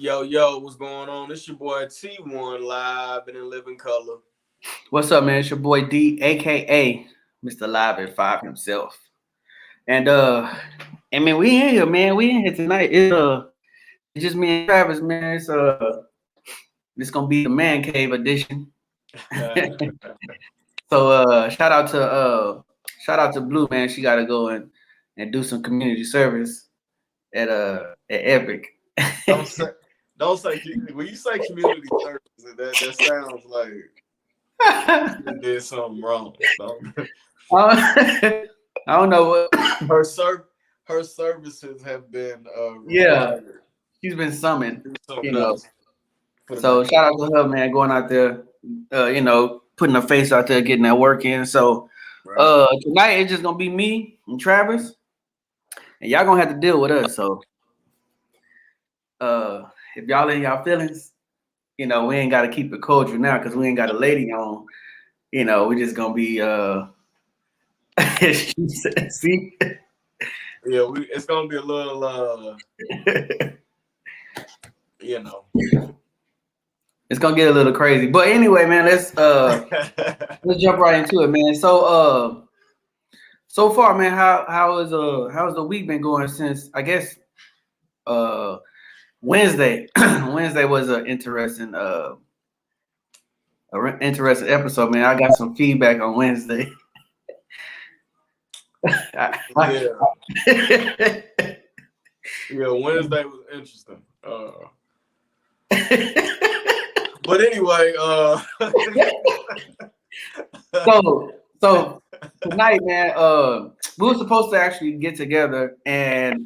Yo, what's going on? It's your boy T1 live and in living color. What's up, man? It's your boy D, aka Mr. Live at 5 himself. And I mean we in here, man. We in here tonight. It's just me and Travis, man. It's gonna be the man cave edition. So shout out to Blue, man. She gotta go and do some community service at Epic. don't say when you say community service, that sounds like you did something wrong. I don't know what her services have been yeah, she's been summoned, you know. else. So shout out to her, man, going out there, putting her face out there, getting that work in. So tonight it's just gonna be me and Travis, and y'all gonna have to deal with us. So if y'all in y'all feelings, we ain't gotta keep it cordial now because we ain't got a lady on. We just gonna be see. Yeah, it's gonna be a little It's gonna get a little crazy. But anyway, man, let's jump right into it, man. So far, man, how's the week been going since I guess Wednesday? Wednesday was an interesting episode, man. I got some feedback on Wednesday. Yeah, Wednesday was interesting. But anyway, so tonight, man, we were supposed to actually get together and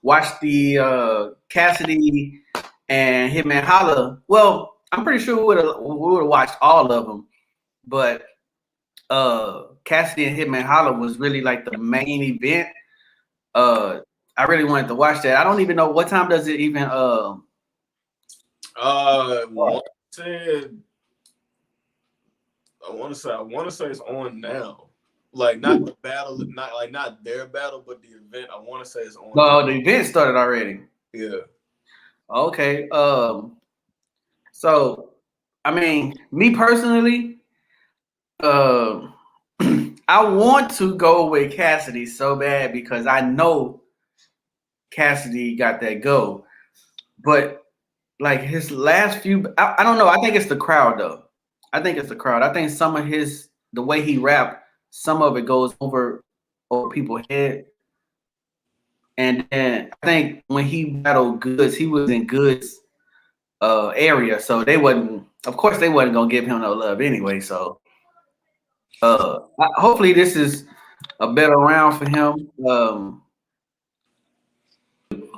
watch the Cassidy and Hitman Holla. Well, I'm pretty sure we would have watched all of them, but Cassidy and Hitman Holla was really like the main event. I really wanted to watch that. I don't even know what time does it even I want to say it's on now. Like not the battle, not their battle, but the event. I want to say it's on. No, the event started already. Yeah. Okay. So I mean, me personally, I want to go with Cassidy so bad because I know Cassidy got that go, but like his last few, I don't know. I think it's the crowd though. I think it's the crowd. I think some of the way he rap, some of it goes over people's head. And then I think when he battled Goods, he was in Goods area, so of course they wasn't gonna give him no love anyway. So hopefully this is a better round for him.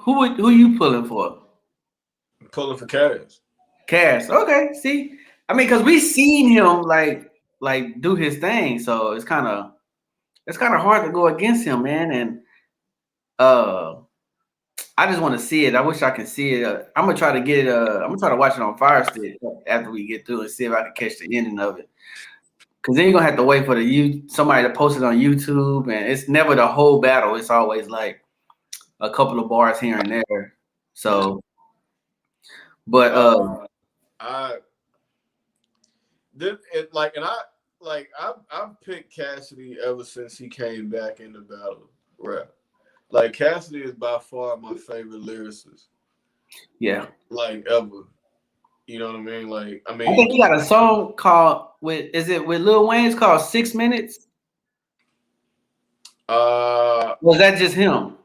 Who you pulling for? I'm pulling for Cass. Cass. Okay. See, I mean, because we seen him like do his thing, so it's kind of hard to go against him, man. And I just want to see it. I wish I could see it. I'm gonna try to get it. I'm gonna try to watch it on Fire Stick after we get through and see if I can catch the ending of it. Because then you're gonna have to wait for somebody to post it on YouTube, and it's never the whole battle. It's always like a couple of bars here and there. So, but I've picked Cassidy ever since he came back in the battle rap. Like Cassidy is by far my favorite lyricist. Yeah. Like ever. You know what I mean? Like I think he got a song called with Lil Wayne? It's called 6 Minutes. Was that just him?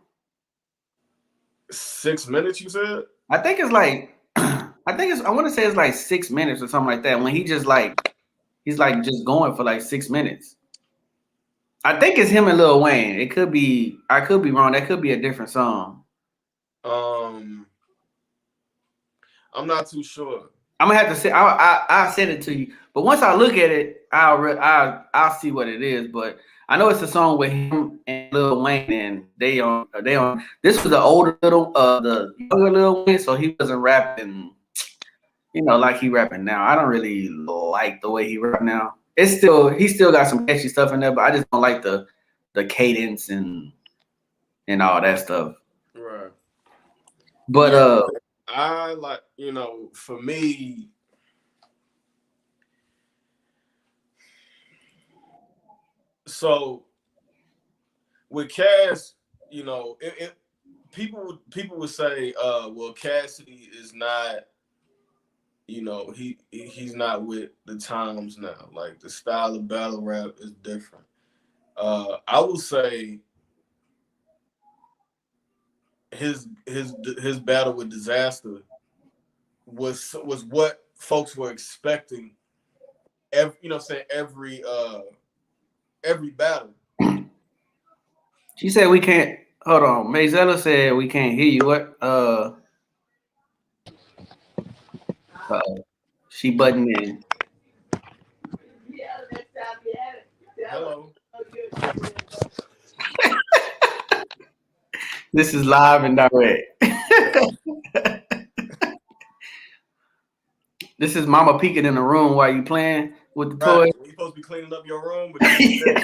6 minutes, you said? I think it's like I want to say it's like 6 minutes or something like that. When he's just going for like 6 minutes. I think it's him and Lil Wayne. It could be. I could be wrong. That could be a different song. I'm not too sure. I'm gonna have to say. I'll send it to you. But once I look at it, I'll see what it is. But I know it's a song with him and Lil Wayne, and they on. This was the the younger Lil Wayne, so he wasn't rapping. Like he rapping now. I don't really like the way he rap now. He still got some catchy stuff in there, but I just don't like the cadence and all that stuff. Right. But I like, for me, so with Cass, people would say, well, Cassidy is not, he's not with the times now. Like the style of battle rap is different. I would say his battle with Disaster was what folks were expecting. Every battle. She said we can't. Hold on, Mayzella said we can't hear you. What? She butting in. Hello. This is live and direct. This is Mama peeking in the room while you playing with the toy. You supposed to be cleaning up your room, but you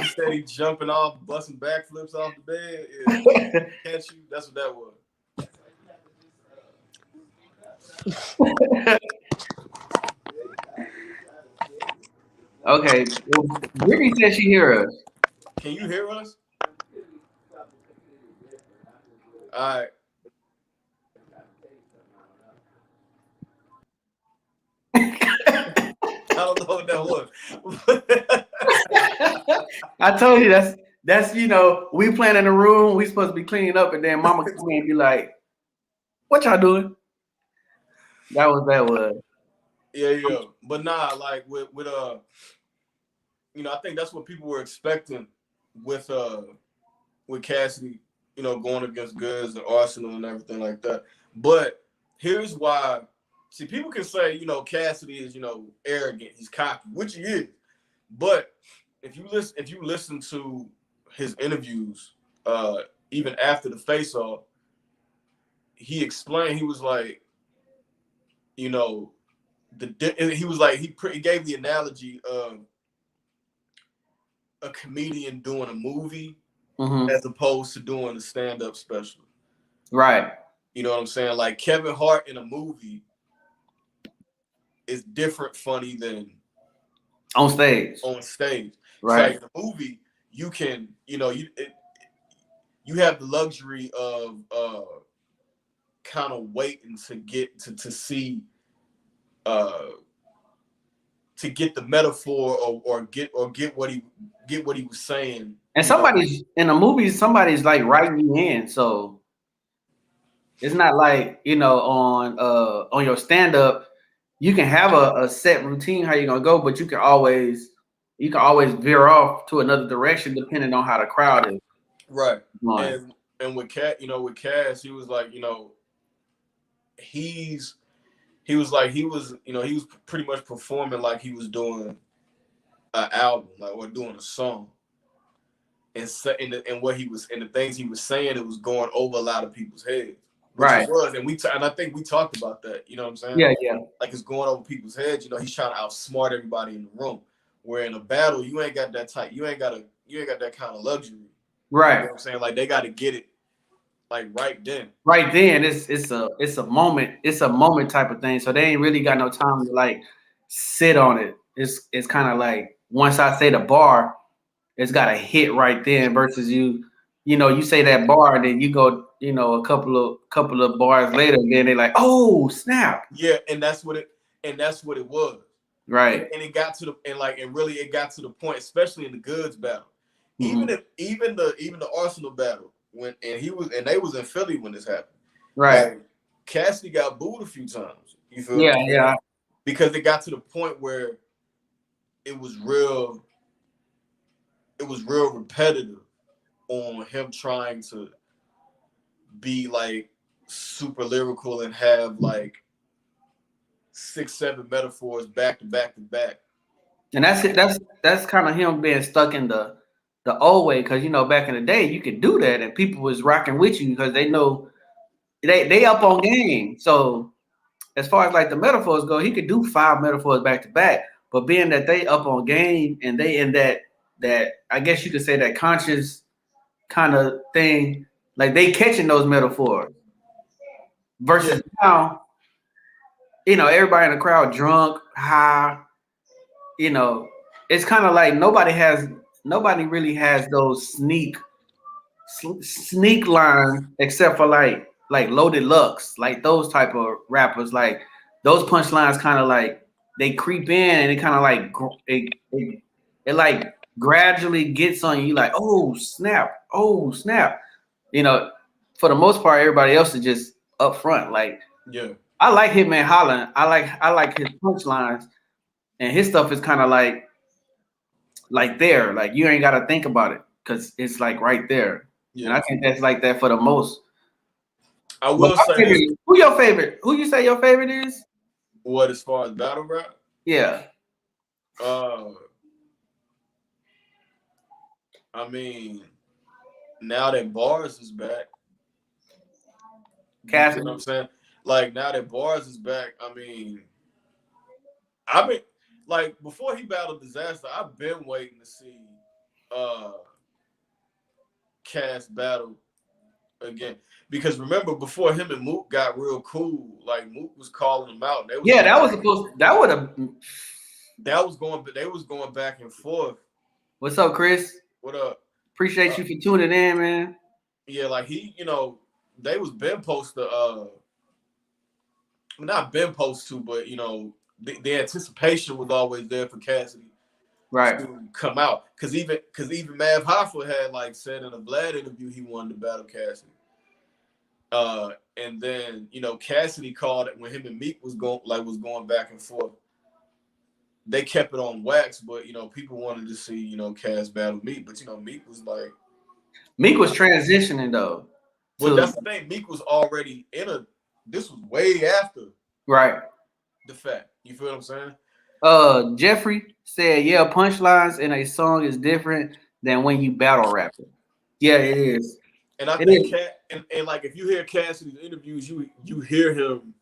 steady jumping off, busting backflips off the bed. Yeah. Catch you. That's what that was. Okay. Well, Brittany said she hear us. Can you hear us? All right. I don't know what that was. I told you that's we playing in the room, we supposed to be cleaning up, and then Mama come in and be like, "What y'all doing?" That was. Yeah. But nah, like with I think that's what people were expecting with Cassidy, going against Goods and Arsenal and everything like that. But here's why. See, people can say, Cassidy is, arrogant, he's cocky, which he is. But if you listen to his interviews, even after the face-off, he explained, he was like, he was like, he gave the analogy of a comedian doing a movie as opposed to doing a stand-up special. Right. You know what I'm saying? Like Kevin Hart in a movie is different funny than on stage. Right. So like the movie, you can, you have the luxury of kind of waiting to get to see to get the metaphor or get what he was saying. And somebody's in a movie, somebody's like writing you in, so it's not like on your stand-up, you can have a set routine how you're gonna go, but you can always veer off to another direction depending on how the crowd is. Right. And with Cass, he was like, he was pretty much performing like he was doing an album, like or doing a song. And what he was and the things he was saying, it was going over a lot of people's heads. Right. And I think we talked about that. You know what I'm saying? Yeah. Like it's going over people's heads. He's trying to outsmart everybody in the room. Where in a battle, you ain't got that type. You ain't got that kind of luxury. Right. You know what I'm saying? Like they got to get it like right then. Right then, it's a moment. It's a moment type of thing. So they ain't really got no time to like sit on it. It's kind of like once I say the bar, it's got to hit right then. Versus you say that bar, and then you go, a couple of bars later, and then they're like, oh snap. Yeah, and that's what it was. Right. And it got to it got to the point, especially in the Goods battle. Mm-hmm. Even the Arsenal battle they was in Philly when this happened. Right. Like, Cassidy got booed a few times. You feel me? Yeah. Because it got to the point where it was real repetitive on him trying to be like super lyrical and have like 6-7 metaphors back to back to back. And that's kind of him being stuck in the old way, because back in the day you could do that and people was rocking with you because they know they up on game. So as far as like the metaphors go, he could do 5 metaphors back to back. But being that they up on game and they in that I guess you could say that conscious kind of thing, like they catching those metaphors. versus now, everybody in the crowd drunk, high. It's kind of like nobody really has those sneak lines except for like Loaded Lux, like those type of rappers. Like those punchlines kind of like they creep in and it kind of like it like gradually gets on you like, oh snap, oh snap. For the most part, everybody else is just up front. Like, yeah, I like Hitman Holland. I like his punchlines, and his stuff is kind of like there. Like you ain't got to think about it because it's like right there. yeah. And I think that's like that for the most. I will say this. Who your favorite? Who you say your favorite is? What, as far as battle rap? Yeah. I mean, now that Bars is back, Cassidy. you know what I'm saying? Like now that Bars is back, I mean, I've been like before he battled Disaster, I've been waiting to see Cass battle again. Because remember, before him and Mook got real cool, like Mook was calling him out. That was supposed. That would have. That was going. They was going back and forth. What's up, Chris? What up? Appreciate you for tuning in, man. Yeah, like they was been supposed to. Not been supposed to, but the anticipation was always there for Cassidy, right, to come out. Because even Mav Hoffa had like said in a Vlad interview he wanted to battle Cassidy. And then Cassidy called it when him and Meek was going back and forth. They kept it on wax, but people wanted to see Cass battle Meek, but Meek was like transitioning though. But that's the thing, Meek was already this was way after right the fact. You feel what I'm saying? Jeffrey said, yeah, punchlines in a song is different than when you battle rapping. Yeah, it is. And I think and like if you hear Cassidy's interviews, you hear him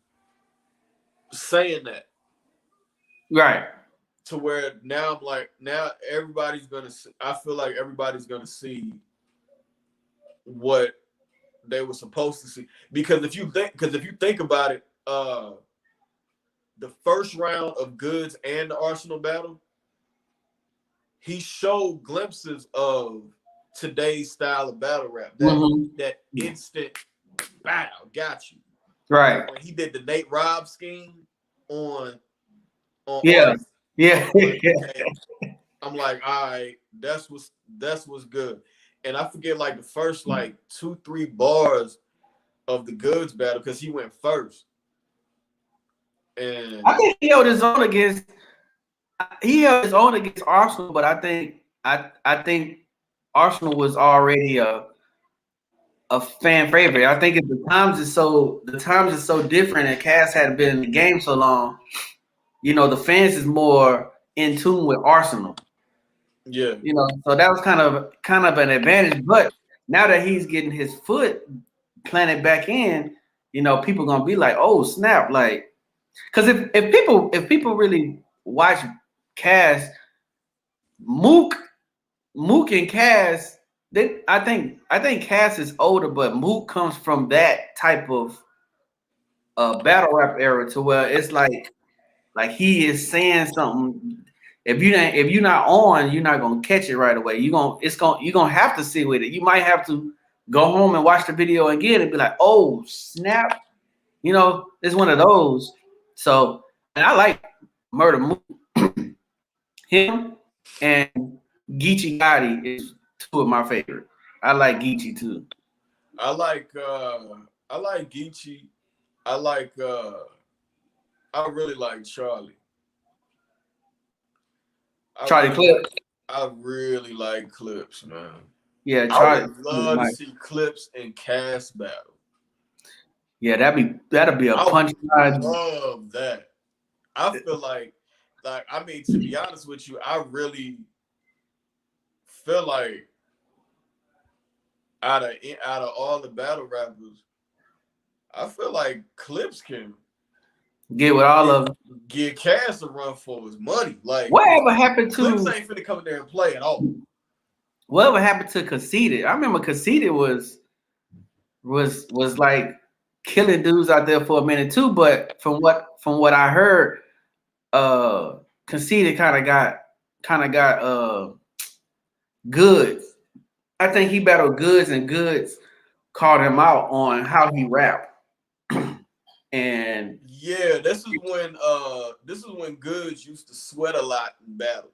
saying that. Right. To where now everybody's gonna see, I feel like everybody's gonna see what they were supposed to see. Because if you think about it, the first round of Goods and the Arsenal battle, he showed glimpses of today's style of battle rap. That instant bow, got you. Right. When he did the Nate Robb scheme on yeah. Artist, yeah. I'm like, all right, that's what's good. And I forget like the first like 2-3 bars of the Goods battle because he went first. And I think he held his own against Arsenal, but I think Arsenal was already a fan favorite. I think the times is so different, and Cass hadn't been in the game so long. The fans is more in tune with Arsenal. Yeah. So that was kind of an advantage. But now that he's getting his foot planted back in, people gonna be like, oh snap, like, because if people really watch Cass, Mook and Cass, I think Cass is older, but Mook comes from that type of battle rap era to where it's like he is saying something. If you're not on, you're not gonna catch it right away. You're gonna have to sit with it. You might have to go home and watch the video again and be like, oh snap, it's one of those. So, and I like Murder Mook. Him and Geechee Gotti is two of my favorite. I like Geechee too. I like Geechee. I really like Charlie. Clips. I really like Clips, man. Yeah, Charlie. I would love to see Clips and Cass battle. Yeah, that'd be a punch. I love that. I feel like I mean, to be honest with you, I really feel like out of all the battle rappers, I feel like Clips can get with all of them. Give Cass a run for his money. Like whatever happened to Clips ain't finna come in there and play at all. Whatever happened to Conceited? I remember Conceited was like killing dudes out there for a minute too. But from what I heard, Conceited kind of got Goods. I think he battled Goods, and Goods called him out on how he rapped. And yeah, this is when Goods used to sweat a lot in battles.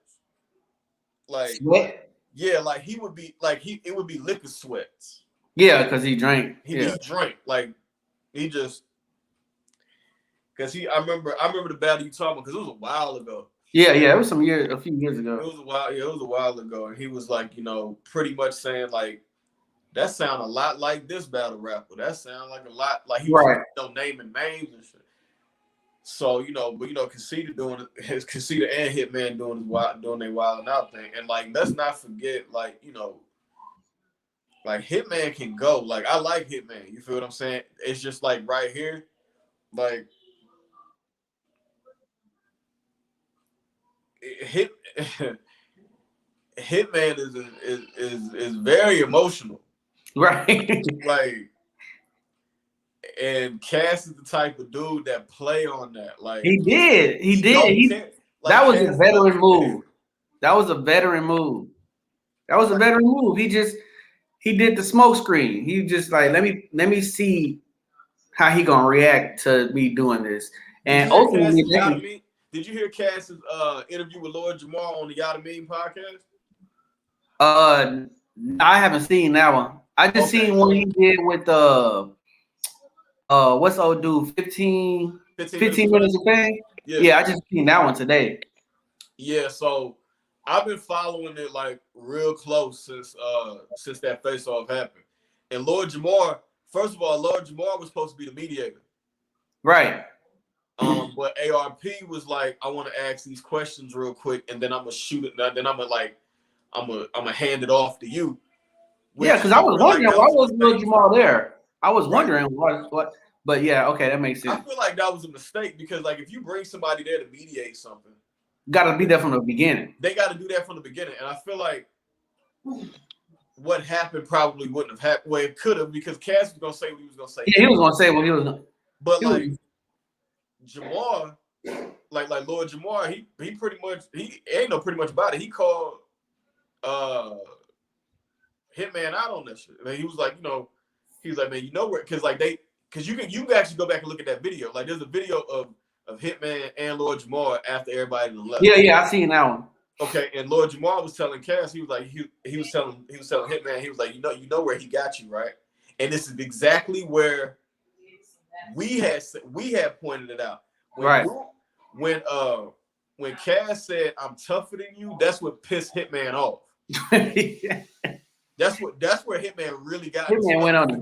Like sweat. yeah, like he would be like it would be liquor sweats. Yeah, because he drank. He drank like he just because I remember the battle you talking about because it was a while ago. Yeah, it was a few years ago. It was a while ago, and he was like, pretty much saying like that sound a lot like this battle rapper. That sound like a lot like he was naming names and shit. So Conceited Conceited and Hitman doing their wild and out thing, and like let's not forget like like Hitman can go. Like I like Hitman. You feel what I'm saying? It's just like right here, like Hitman is very emotional. Right. Like, and Cass is the type of dude that play on that. Like he did. That was a veteran move. That was a veteran move. He did the smoke screen. He just like let me see how he gonna react to me doing this. And ultimately, did you hear Cass's interview with Lloyd Jamal on the Yada Mean podcast? I haven't seen that one. I just seen one he did with what's old dude 15 minutes of fame. Yeah, I just seen that one today. Yeah, so I've been following it like real close since that face off happened. And Lloyd Jamar, first of all, Lloyd Jamar was supposed to be the mediator. Right. But ARP was like, I want to ask these questions real quick, and then I'm gonna shoot it. Then I'm gonna hand it off to you. Yeah, because I was wondering why was Lil Jamal there. I was wondering what. But yeah, okay, that makes sense. I feel like that was a mistake because like if you bring somebody there to mediate something, got to be there from the beginning. They got to do that from the beginning, and I feel like what happened probably wouldn't have happened. Well, it could have because Cass was gonna say what he was gonna say. Yeah, he was gonna say what he was gonna. But like Jamar, like Lord Jamar, he pretty much ain't no pretty much about it. He called Hitman out on that shit. And he was like, he was like, man, where? Because you can actually go back and look at that video. Like there's a video of Hitman and Lord Jamar after everybody left. Yeah, I seen that one. Okay, and Lord Jamar was telling Cass, he was like, he was telling Hitman, he was like, you know where he got you, right? And this is exactly where we had pointed it out. When Cass said I'm tougher than you, that's what pissed Hitman off. That's where Hitman really got. Hitman went on a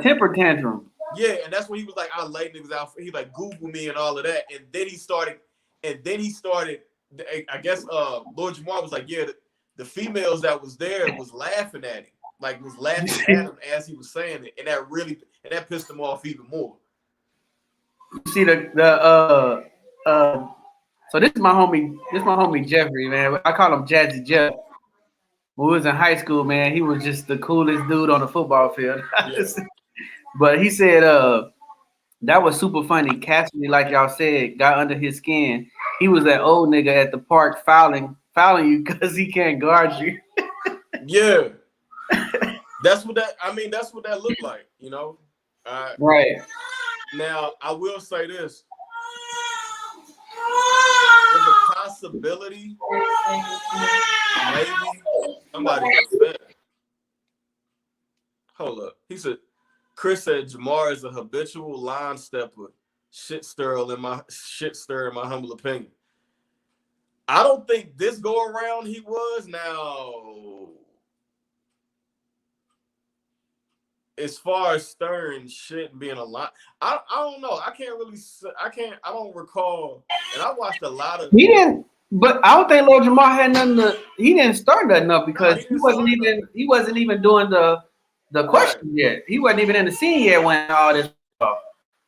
temper tantrum. Yeah, and that's when he was like, "I'll lay niggas out." He like Google me and all of that, and then he started. I guess Lord Jamar was like, "Yeah, the females that was there was laughing at him, like was laughing at him as he was saying it, and that pissed him off even more." You see so this is my homie Jeffrey, man. I call him Jazzy Jeff. When we was in high school, man, he was just the coolest dude on the football field. Yeah. But he said that was super funny. Cassidy, like y'all said, got under his skin. He was that old nigga at the park fouling you because he can't guard you. Yeah. That's what that looked like, Right. Now, I will say this. There's a possibility, maybe somebody was bad. Hold up. Chris said Jamar is a habitual line stepper, shit stirrer in my humble opinion. I don't think this go around he was. Now, as far as stirring shit and being a line, I don't know. I don't recall. And I watched a lot of. He didn't. But I don't think Lord Jamar had nothing to. He didn't start nothing up because he wasn't even doing the question yet. He wasn't even in the scene yet when all this.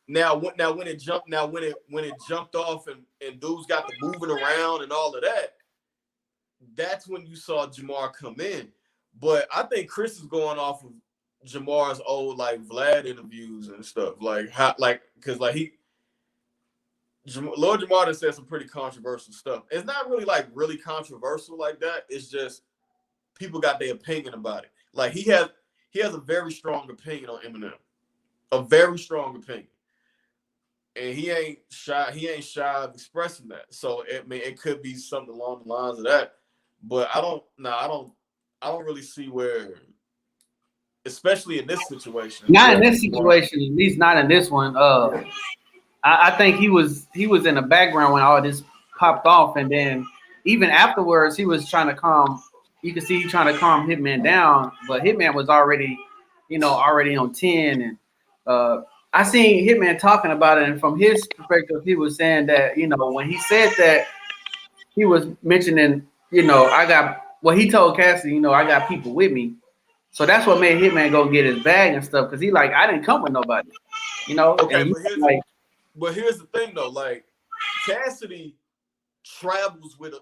Now when it jumped off and dudes got the moving around and all of that, that's when you saw Jamar come in. But I think Chris is going off of Jamar's old like Vlad interviews and stuff, like how like because like Lord Jamar done said some pretty controversial stuff. It's not really like really controversial like that. It's just people got their opinion about it. Like he has a very strong opinion on Eminem, a very strong opinion, and he ain't shy of expressing that. So it could be something along the lines of that. But I don't really see where, especially in this situation. Not in this situation, at least not in this one. I think he was in the background when all this popped off, and then even afterwards, he was trying to calm. You can see he trying to calm Hitman down, but Hitman was already on 10. And I seen Hitman talking about it, and from his perspective, he was saying that when he said that, he was mentioning he told Cassidy, I got people with me. So that's what made Hitman go get his bag and stuff, because he like, I didn't come with nobody, Okay, but here's the thing though, like Cassidy travels with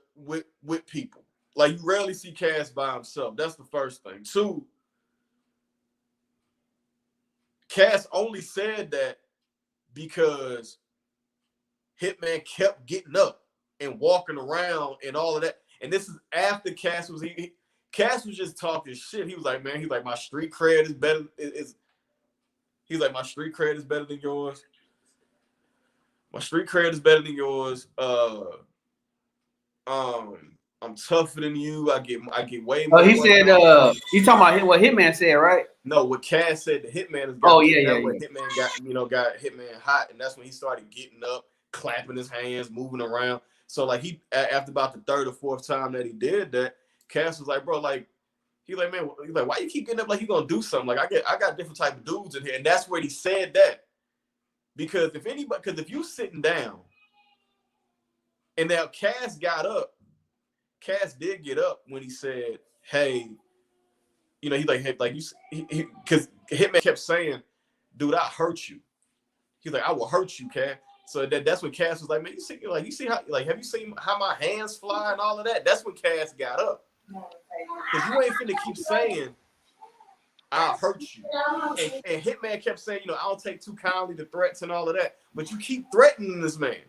people. Like you rarely see Cass by himself. That's the first thing. Two, Cass only said that because Hitman kept getting up and walking around and all of that. And this is after Cass was just talking shit. He was like, man, he's like, my street cred is better. He's like, my street cred is better than yours. My street cred is better than yours. I'm tougher than you. I get way more. Oh, he said, you talking about what Hitman said, right? No, what Cass said, the Hitman is. Hitman got Hitman hot, and that's when he started getting up, clapping his hands, moving around. So like after about the third or fourth time that he did that, Cass was like, bro, like he's like, man, he's like, why you keep getting up like you gonna do something? Like I got different type of dudes in here, and that's where he said that. Because if you sitting down, and now Cass got up. Cass did get up when he said, "Hey, he's like, hey, like you," because Hitman kept saying, "Dude, I hurt you." He's like, "I will hurt you, Cass." So that's when Cass was like, "Man, you see how like have you seen how my hands fly and all of that?" That's when Cass got up. Because you ain't finna keep saying, "I'll hurt you," and Hitman kept saying, "I don't take too kindly to threats and all of that," but you keep threatening this man.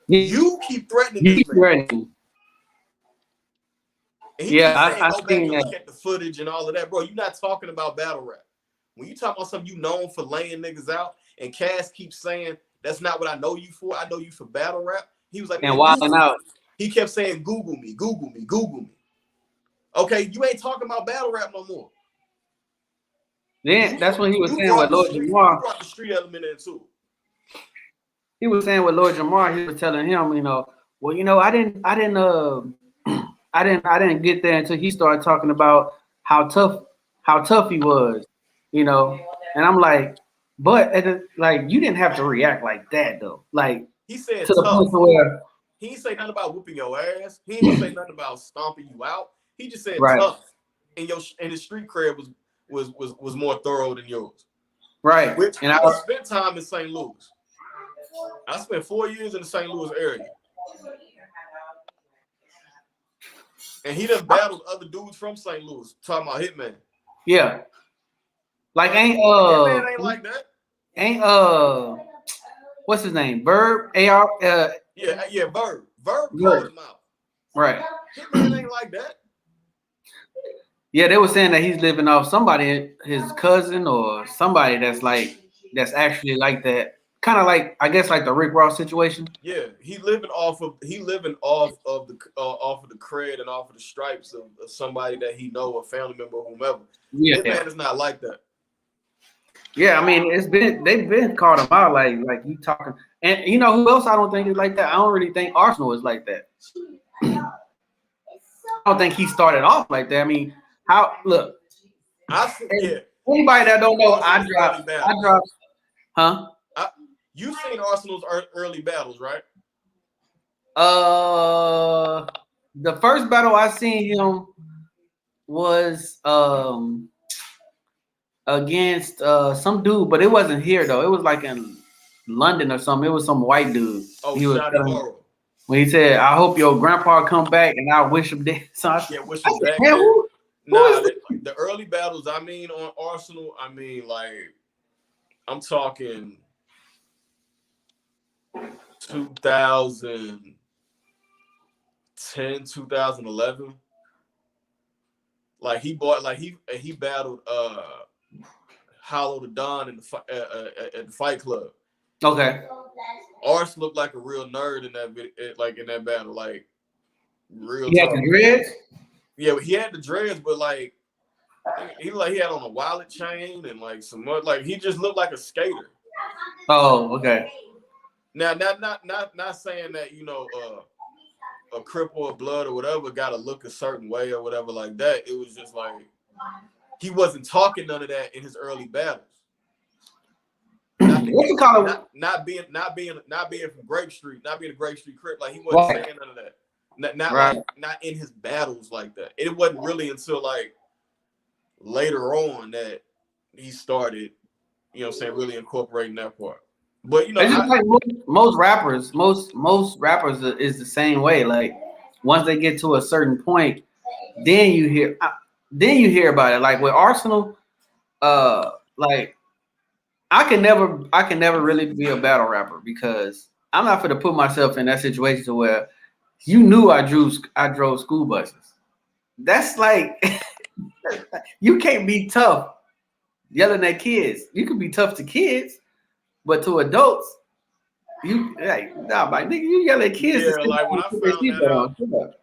You keep threatening this man. And he keeps saying, go back and look at the footage and all of that, bro. You're not talking about battle rap. When you talk about something you known for laying niggas out, and Cass keeps saying, that's not what I know you for. I know you for battle rap. He was like, and wilding out. He kept saying, Google me, Google me, Google me. Okay, you ain't talking about battle rap no more. Then that's when he was saying with Lord Jamar. You brought the street element into it. He was saying with Lord Jamar, he was telling him, well, I didn't get there until he started talking about how tough he was, and I'm like, but you didn't have to react like that though. Like he said to the point where he didn't say nothing about whooping your ass. He didn't say nothing about stomping you out. He just said tough, and his street cred was more thorough than yours. Right. And I spent time in St. Louis. I spent 4 years in the St. Louis area. And he done battled other dudes from St. Louis. Talking about Hitman. Yeah. Like Hitman ain't like that. Ain't what's his name? Verb AR Yeah, Verb. Verb called him out. Right. Hitman ain't like that. Yeah, they were saying that he's living off somebody, his cousin or somebody that's actually like that. Kind of like, I guess, like the Rick Ross situation. Yeah, he living off of the cred and off of the stripes of somebody that he know, a family member, or whomever. Yeah, man is not like that. Yeah, I mean, they've been called him out like you talking, and who else I don't think is like that. I don't really think Arsenal is like that. I don't think he started off like that. I mean, anybody that don't know, I dropped, huh? You've seen Arsenal's early battles, right? The first battle I seen him was against some dude, but it wasn't here though. It was like in London or something. It was some white dude. Oh, he was when he said, "I hope your grandpa come back," and I wish him dead. So wish him back. Nah, the early battles. I mean, on Arsenal. I mean, like I'm talking 2010, 2011. Like he battled Hollow the Don in the at the Fight Club. Okay. Ars looked like a real nerd in that like in that battle, like real He had tough. the dreads. Yeah, he had the dreads, but like he had on a wallet chain and like some more, like he just looked like a skater. Oh, okay. Now, not saying that a cripple or blood or whatever got to look a certain way or whatever like that. It was just like he wasn't talking none of that in his early battles. What you call it? Not being from Grape Street, not being a Grape Street Crip, like he wasn't saying none of that. Not in his battles like that. It wasn't really until like later on that he started, really incorporating that part. But it's just like most rappers is the same way. Like once they get to a certain point, then you hear about it. Like with Arsenal, like I can never really be a battle rapper because I'm not going to put myself in that situation where you knew I drove school buses. That's like you can't be tough yelling at kids. You can be tough to kids, but to adults, you yell at kids. Yeah, like when I found that out.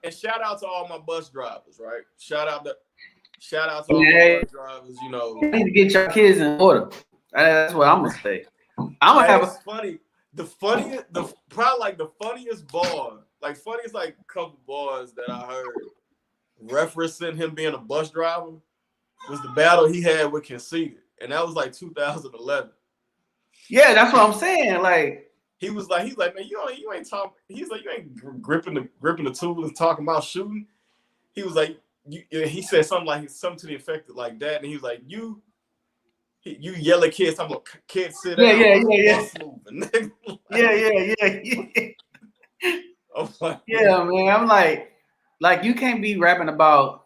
And shout out to all my bus drivers, right? Shout out to all my bus drivers. You need to get your kids in order. That's what I'm gonna say. I'm gonna have funny. Probably like the funniest bar, like funniest like couple bars that I heard referencing him being a bus driver was the battle he had with Conceited, and that was like 2011. Yeah, that's what I'm saying. Like he's like, man, you ain't talking. He's like, you ain't gripping the tool and talking about shooting. He was like, he said something to the effect of like that, and he was like, you yell at kids, talking about kids sit down. Yeah. Yeah, man. I'm like you can't be rapping about.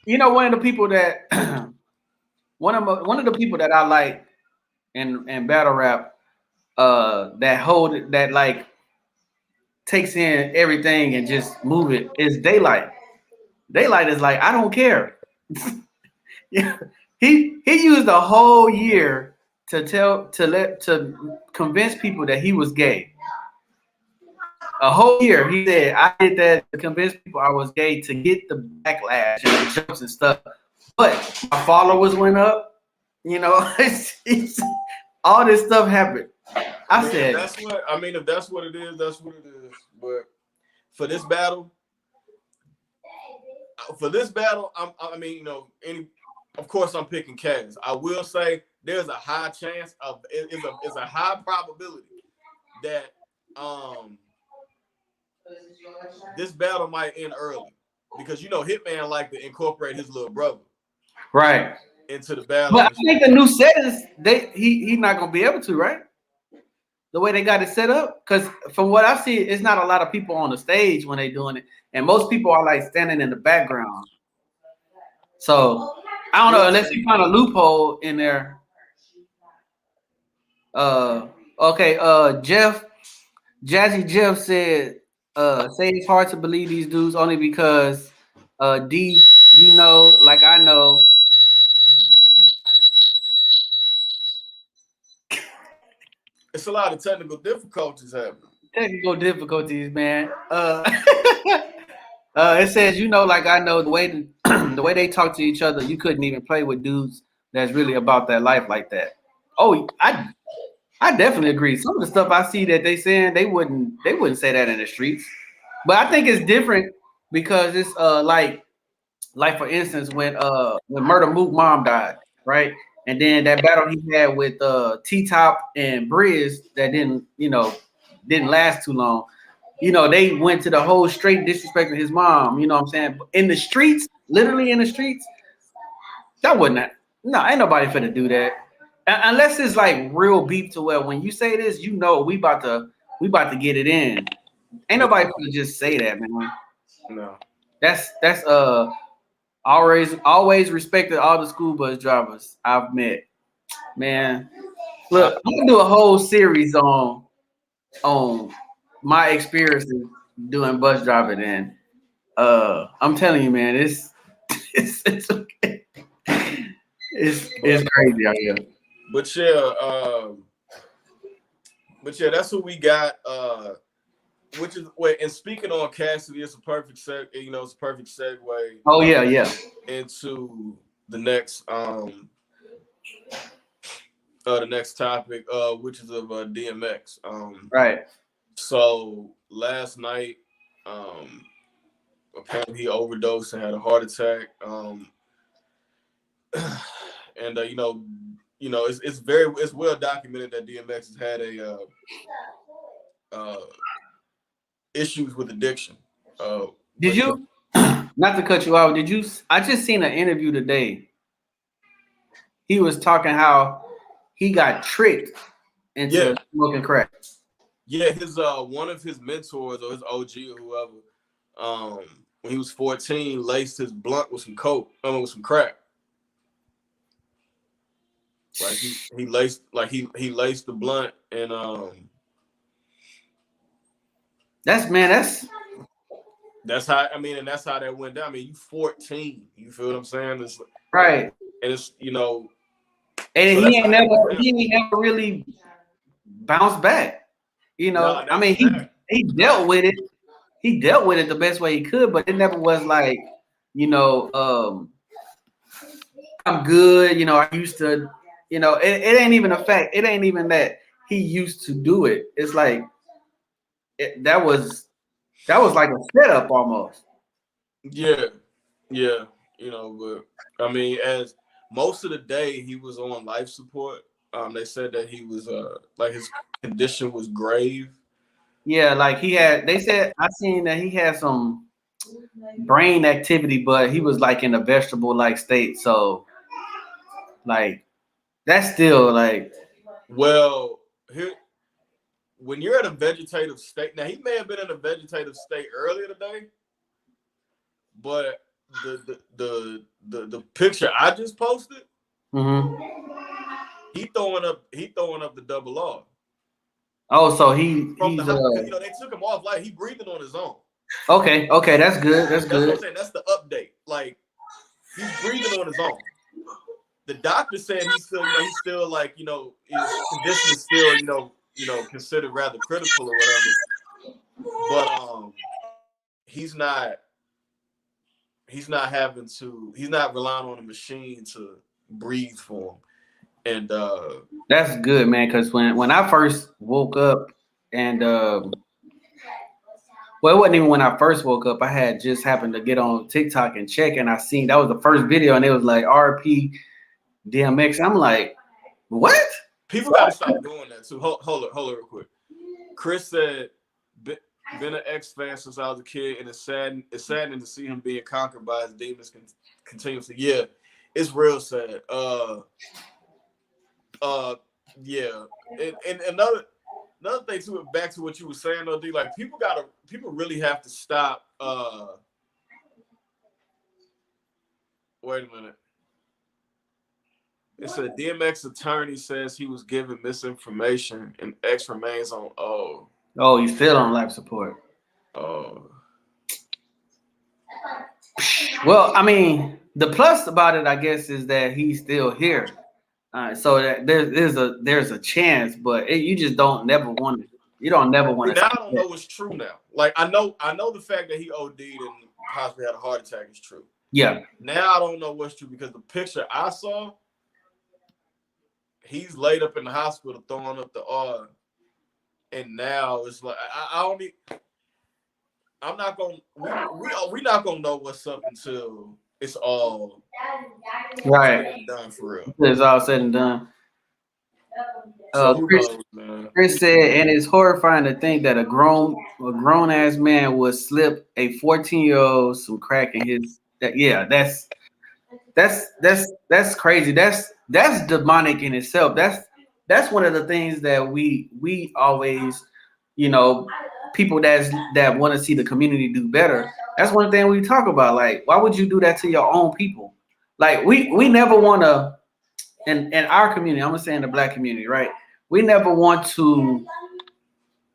One of the people that one of the people that I like in battle rap, that like takes in everything and just move it is Daylight. Daylight is like, I don't care. Yeah. He used a whole year to convince people that he was gay. A whole year, he said, I did that to convince people I was gay to get the backlash and the jokes and stuff. But my followers went up. All this stuff happened. I said, if that's what it is, that's what it is. But for this battle, of course, I'm picking Kaz. I will say there's a high chance of it's a high probability that this battle might end early because Hitman like to incorporate his little brother into the battle. But I think the new settings he's not gonna be able to, right? The way they got it set up, because from what I see, it's not a lot of people on the stage when they doing it, and most people are like standing in the background. So I don't know unless you find a loophole in there. Okay. Jazzy Jeff said, say it's hard to believe these dudes only because D, like I know. It's a lot of technical difficulties happening. Technical difficulties, man. It says, like I know the way the way they talk to each other, you couldn't even play with dudes that's really about that life like that. Oh, I definitely agree. Some of the stuff I see that they saying they wouldn't say that in the streets. But I think it's different because it's like for instance when Murder Mook mom died, right? And then that battle he had with T-Top and Briz that didn't last too long. They went to the whole straight disrespecting his mom. You know what I'm saying? In the streets, literally in the streets, that wouldn't. No, ain't nobody finna do that. Unless it's like real beef to where when you say this, we about to get it in. Ain't nobody finna just say that, man. No. That's Always respected all the school bus drivers I've met. Man, look, I'm gonna do a whole series on my experiences doing bus driving, and I'm telling you, man, it's okay. It's crazy out here. But yeah, that's what we got. Which is wait, and speaking on Cassidy, it's a perfect it's a perfect segue. Oh yeah. Into the next topic, which is of DMX. Right. So last night, apparently he overdosed and had a heart attack. And it's well documented that DMX has had a issues with addiction. Did you? Not to cut you off. Did you? I just seen an interview today. He was talking how he got tricked into smoking crack. Yeah, his one of his mentors or his OG or whoever, when he was 14, laced his blunt with some coke, with some crack. Like he laced the blunt and that's how and that's how that went down. I mean, you 14, you feel what I'm saying? It's right. And it's and so he ain't never really bounced back. I mean, he dealt with it. He dealt with it the best way he could, but it never was like, I'm good. I used to, it ain't even a fact. It ain't even that he used to do it. It's like that was like a setup almost. Yeah. But I mean, as most of the day he was on life support. They said that he was like his condition was grave. Yeah, like they said I seen that he had some brain activity, but he was like in a vegetable like state. So like that's still like, well, here when you're at a vegetative state, now he may have been in a vegetative state earlier today, but the picture I just posted, he throwing up the double R. Oh, so he's they took him off like he breathing on his own. Okay, that's good. That's good. What I'm saying. That's the update. Like he's breathing on his own. The doctor said he's still like, his condition is still, considered rather critical or whatever. But he's not relying on a machine to breathe for him. And that's good, man, because when I first woke up and well, it wasn't even when I first woke up. I had just happened to get on TikTok and check, and I seen that was the first video, and it was like RP DMX. I'm like, what? People got to stop doing that too. Hold it real quick. Chris said, been an X fan since I was a kid, and it's saddening to see him being conquered by his demons continuously. Yeah, it's real sad. Yeah, and another thing too, back to what you were saying though, D, like people really have to stop. Wait a minute. It said DMX attorney says he was given misinformation and X remains on O. Oh, he's still on life support. Oh. Well, I mean, the plus about it, I guess, is that he's still here. So that there's a chance, but you just don't never want to. You don't never want to. Now I don't know what's true now. Like I know the fact that he OD'd and possibly had a heart attack is true. Yeah. Now I don't know what's true because the picture I saw, he's laid up in the hospital throwing up the R, and now it's like I'm not gonna. We're not gonna know what's up until it's all right done for real. It's all said and done. Chris said, and it's horrifying to think that a grown ass man would slip a 14-year-old some crack in his. That's crazy. That's demonic in itself. That's one of the things that we always, people that want to see the community do better. That's one thing we talk about. Like, why would you do that to your own people? Like, we never want to in our community. I'm gonna say in the black community, right? We never want to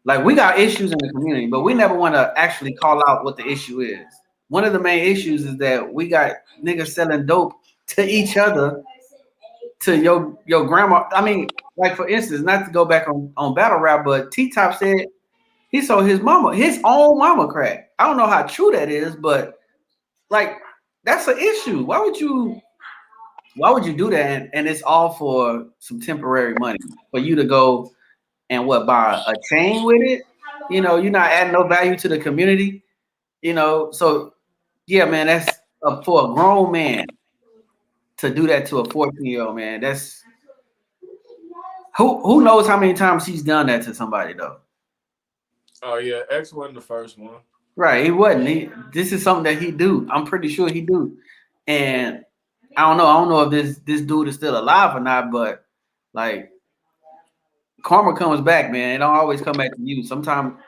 like we got issues in the community, but we never want to actually call out what the issue is. One of the main issues is that we got niggas selling dope to each other, to your grandma. I mean, like for instance, not to go back on battle rap, but T Top said he sold his own mama crack. I don't know how true that is, but like that's an issue. Why would you do that? And it's all for some temporary money for you to go and what buy a chain with it. You're not adding no value to the community. So yeah, man, that's for a grown man to do that to a 14-year-old man. That's who knows how many times he's done that to somebody though. Oh yeah, X wasn't the first one. Right, he wasn't. This is something that he do. I'm pretty sure he do. And I don't know. I don't know if this dude is still alive or not, but like karma comes back, man. It don't always come back to you. Sometime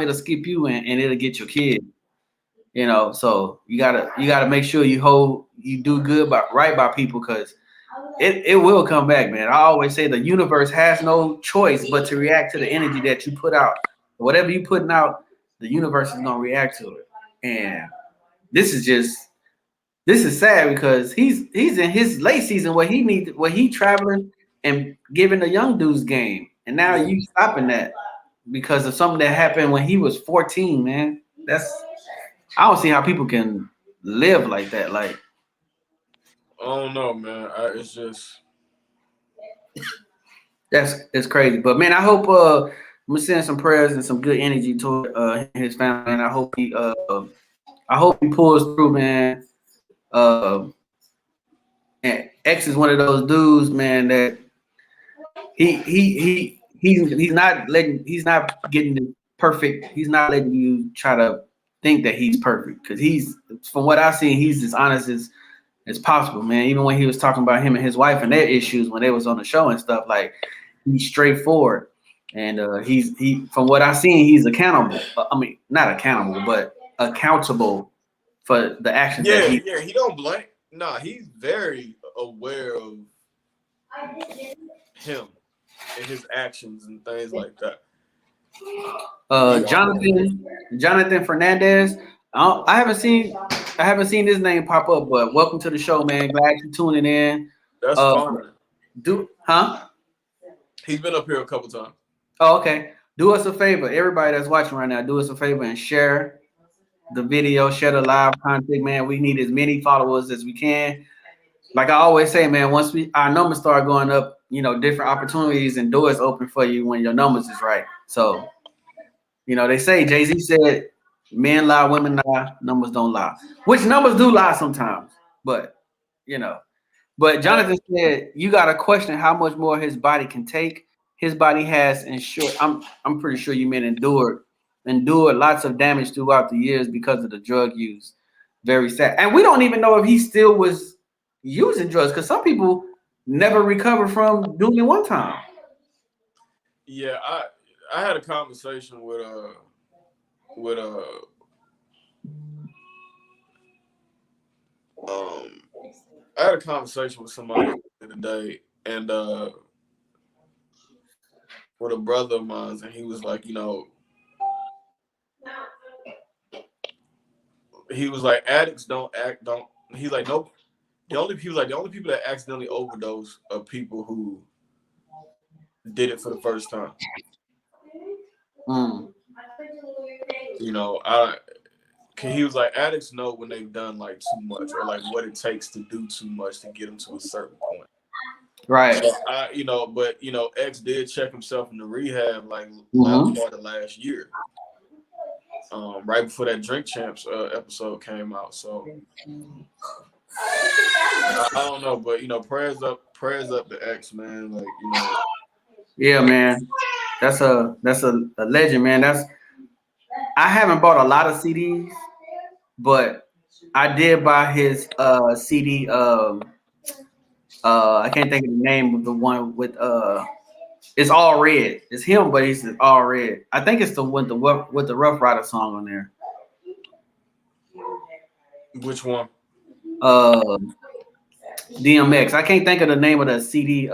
it'll skip you and it'll get your kid. So you gotta make sure you do good by people because it will come back, man. I always say the universe has no choice but to react to the energy that you put out. Whatever you putting out, the universe is gonna react to it. And this is sad because he's in his late season where he traveling and giving the young dudes game. And now you stopping that because of something that happened when he was 14, man. I don't see how people can live like that. Like, I don't know, man. It's just it's crazy. But man, I hope I'm gonna send some prayers and some good energy to his family, and I hope he pulls through, man. Uh, and X is one of those dudes, man, that he's not getting the perfect. He's not letting you try to think that he's perfect because from what I've seen, he's as honest as possible, man. Even when he was talking about him and his wife and their issues when they was on the show and stuff, like he's straightforward. And he from what I've seen, he's accountable. I mean, not accountable, but accountable for the actions that he. Yeah, he don't blame. Nah, he's very aware of him and his actions and things like that. Jonathan Fernandez. I haven't seen his name pop up, but welcome to the show, man. Glad you're tuning in. That's fine. He's been up here a couple times. Oh, okay. Do us a favor, everybody that's watching right now. Do us a favor and share the video, share the live content, man. We need as many followers as we can. Like I always say, man, once our numbers start going up, different opportunities and doors open for you when your numbers is right. So, they say Jay-Z said, men lie, women lie, numbers don't lie. Which numbers do lie sometimes, but But Jonathan said you got to question how much more his body can take. His body has ensured. I'm pretty sure you meant endured lots of damage throughout the years because of the drug use. Very sad. And we don't even know if he still was using drugs because some people never recover from doing it one time. Yeah, I had a conversation with I had a conversation with somebody today and with a brother of mine, and he was like, he was like, addicts don't. He's like, nope. The only people that accidentally overdose are people who did it for the first time. He was like, addicts know when they've done like too much or like what it takes to do too much to get them to a certain point. Right. So but X did check himself into rehab like part of last year. Right before that Drink Champs episode came out. So I don't know, but prayers up to X, man. Like, Yeah, man. That's a legend, man. I haven't bought a lot of CDs, but I did buy his CD. I can't think of the name of the one with it's all red. It's him, but he's all red. I think it's the one with the Rough Rider song on there. Which one? Uh, DMX. I can't think of the name of the CD.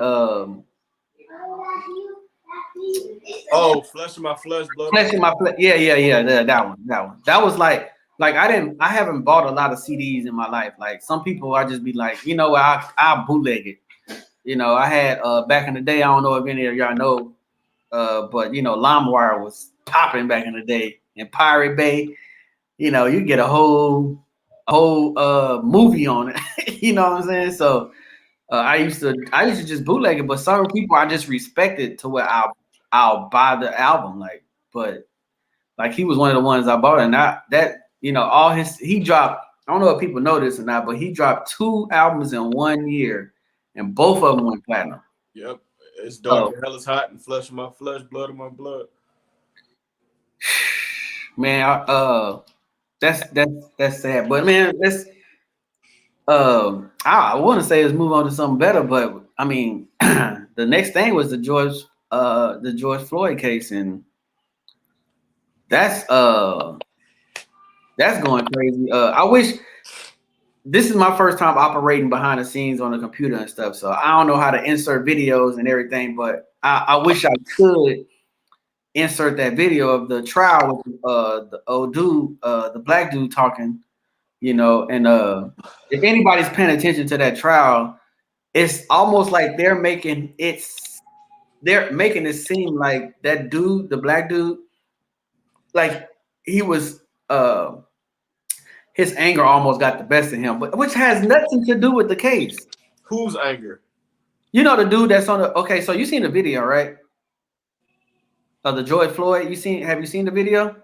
Oh, flesh of my flesh, blood of my Flesh in my flesh. Yeah, yeah, yeah. That one. That one. That was like I haven't bought a lot of CDs in my life. Like some people, I just be like, you know, I bootleg it. You know, I had back in the day. I don't know if any of y'all know, but you know, LimeWire was popping back in the day. And Pirate Bay, you know, you get a whole movie on it. You know what I'm saying? So I used to just bootleg it, but some people I just respected to where I'll buy the album. But like he was one of the ones I bought, and that you know all his he dropped. I don't know if people know this or not, but he dropped 2 albums in 1 year, and both of them went platinum. Yep. It's dark So and hell is hot and flesh of my flesh, blood of my blood. man, that's sad. But man, I want to say let's move on to something better, but I mean, the next thing was the George Floyd case, and that's that's going crazy. I wish this is my first time operating behind the scenes on a computer and stuff, so I don't know how to insert videos and everything, but I wish I could insert that video of the trial with the old dude, the black dude talking, you know, and if anybody's paying attention to that trial, it's almost like they're making it seem like that dude, the black dude, like he was his anger almost got the best of him, but which has nothing to do with the case. Whose anger? You know the dude that's on the okay, so you seen the video, right? Of the George Floyd. Have you seen the video?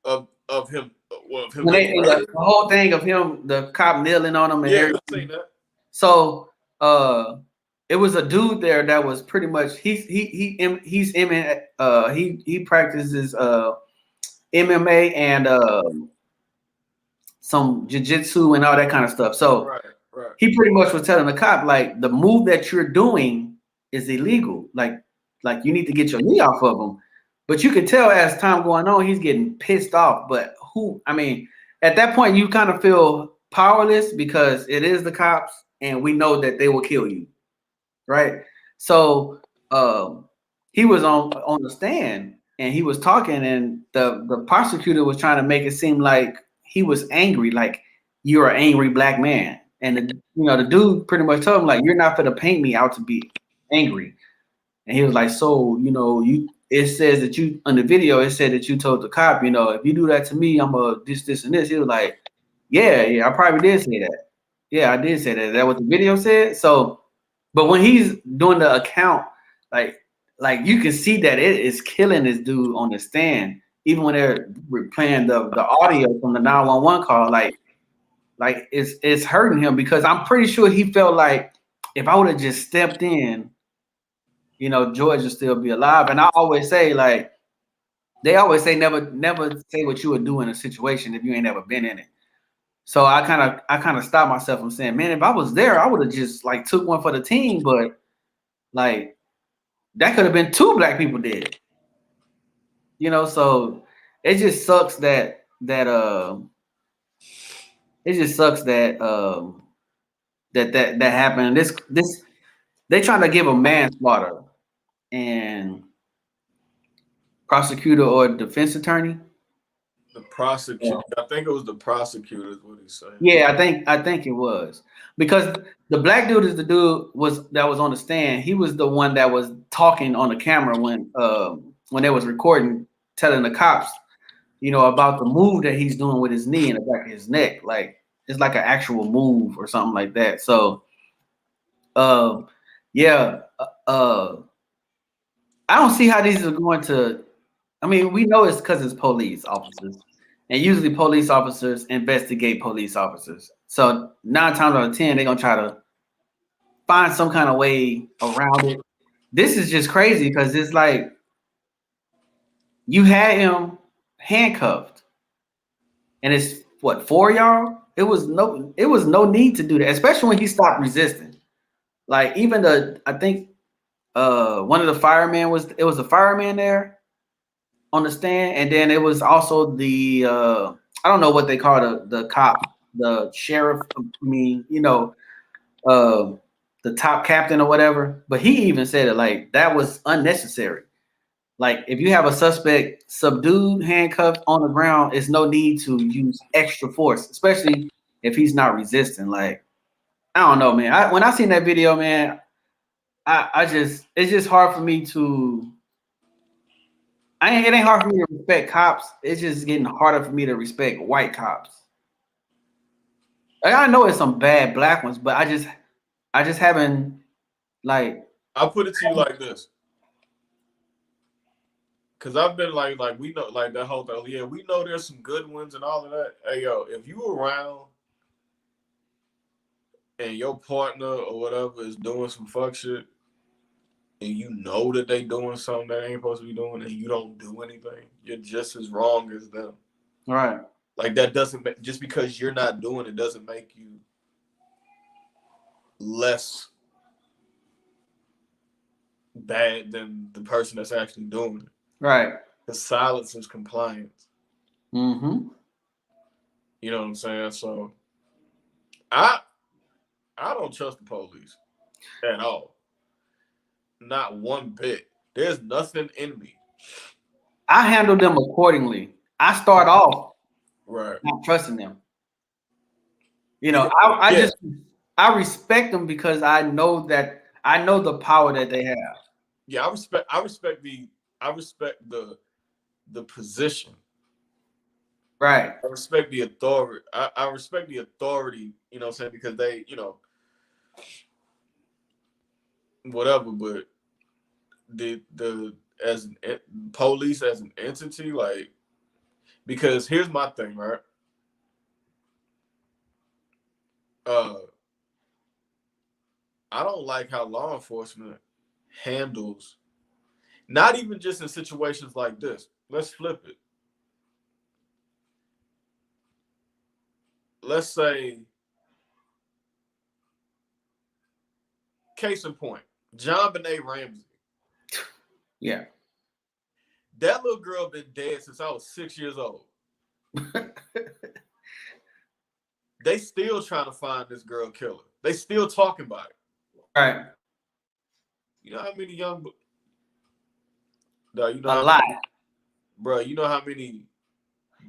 Of him of him When getting the murdered? whole thing of him, the cop kneeling on him and Yeah, everything. I seen that. So it was a dude there that was pretty much he practices MMA and some jiu-jitsu and all that kind of stuff. So Right. he pretty much was telling the cop, like, the move that you're doing is illegal. Like you need to get your knee off of him. But you can tell as time going on, he's getting pissed off. But I mean, at that point, you kind of feel powerless because it is the cops and we know that they will kill you. Right. So he was on the stand and he was talking, and the prosecutor was trying to make it seem like he was angry, like you're an angry black man. And the dude pretty much told him, like, you're not gonna paint me out to be angry. And he was like, so, it says that you on the video, it said that you told the cop, if you do that to me, I'm a this, and this. He was like, yeah, I probably did say that. Yeah, I did say that. Is that what the video said? So, but when he's doing the account, like you can see that it is killing this dude on the stand, even when they're playing the audio from the 911 call, like it's hurting him because I'm pretty sure he felt like if I would have just stepped in, George would still be alive. And I always say, like, they always say never say what you would do in a situation if you ain't never been in it. So I kind of stopped myself from saying, man, if I was there, I would have just like took one for the team. But like that could have been 2 black people dead. So it just sucks that it just sucks that that happened. This they trying to give a manslaughter, and prosecutor or defense attorney. The prosecutor. I think it was the prosecutor is what he's saying. Yeah, I think it was, because the black dude is the dude that was on the stand. He was the one that was talking on the camera when they was recording, telling the cops, about the move that he's doing with his knee in the back of his neck. Like it's like an actual move or something like that. So, yeah, I don't see how these are going to. I mean, we know it's because it's police officers, and usually police officers investigate police officers. So 9 times out of 10, they're gonna try to find some kind of way around it. This is just crazy because it's like you had him handcuffed, and it's what, 4 y'all? It was no need to do that, especially when he stopped resisting. Like even I think one of the firemen was a fireman there on the stand, and then it was also the I don't know what they call the cop the sheriff. I mean, uh, the top captain or whatever. But he even said it like that was unnecessary. Like if you have a suspect subdued, handcuffed on the ground, it's no need to use extra force, especially if he's not resisting. Like I don't know, man. When I seen that video, man, I just it's just hard for me to. It ain't hard for me to respect cops. It's just getting harder for me to respect white cops. Like I know it's some bad black ones, but I just haven't like. I'll put it to you like this. Cause I've been like we know like that whole thing. Yeah, we know there's some good ones and all of that. Hey yo, if you around and your partner or whatever is doing some fuck shit, and you know that they doing something that ain't supposed to be doing, and you don't do anything, you're just as wrong as them. Right. Like that doesn't make, just because you're not doing it doesn't make you less bad than the person that's actually doing it. Right. Because silence is compliance. Mm-hmm. You know what I'm saying? So I don't trust the police at all. Not one bit. There's nothing in me. I handle them accordingly. I start off Right. not trusting them. I respect them because I know the power that they have. Yeah, I respect the position. Right. I respect the authority. I respect the authority, you know what I'm saying? Because they, whatever, but the as an police as an entity, like, because here's my thing, right? I don't like how law enforcement handles, not even just in situations like this. Let's flip it. Let's say, case in point, JonBenet Ramsey. Yeah. That little girl been dead since I was 6 years old. They still trying to find this girl killer. They still talking about it. Right. You know how many young, you know A how lot. many, bro. You know how many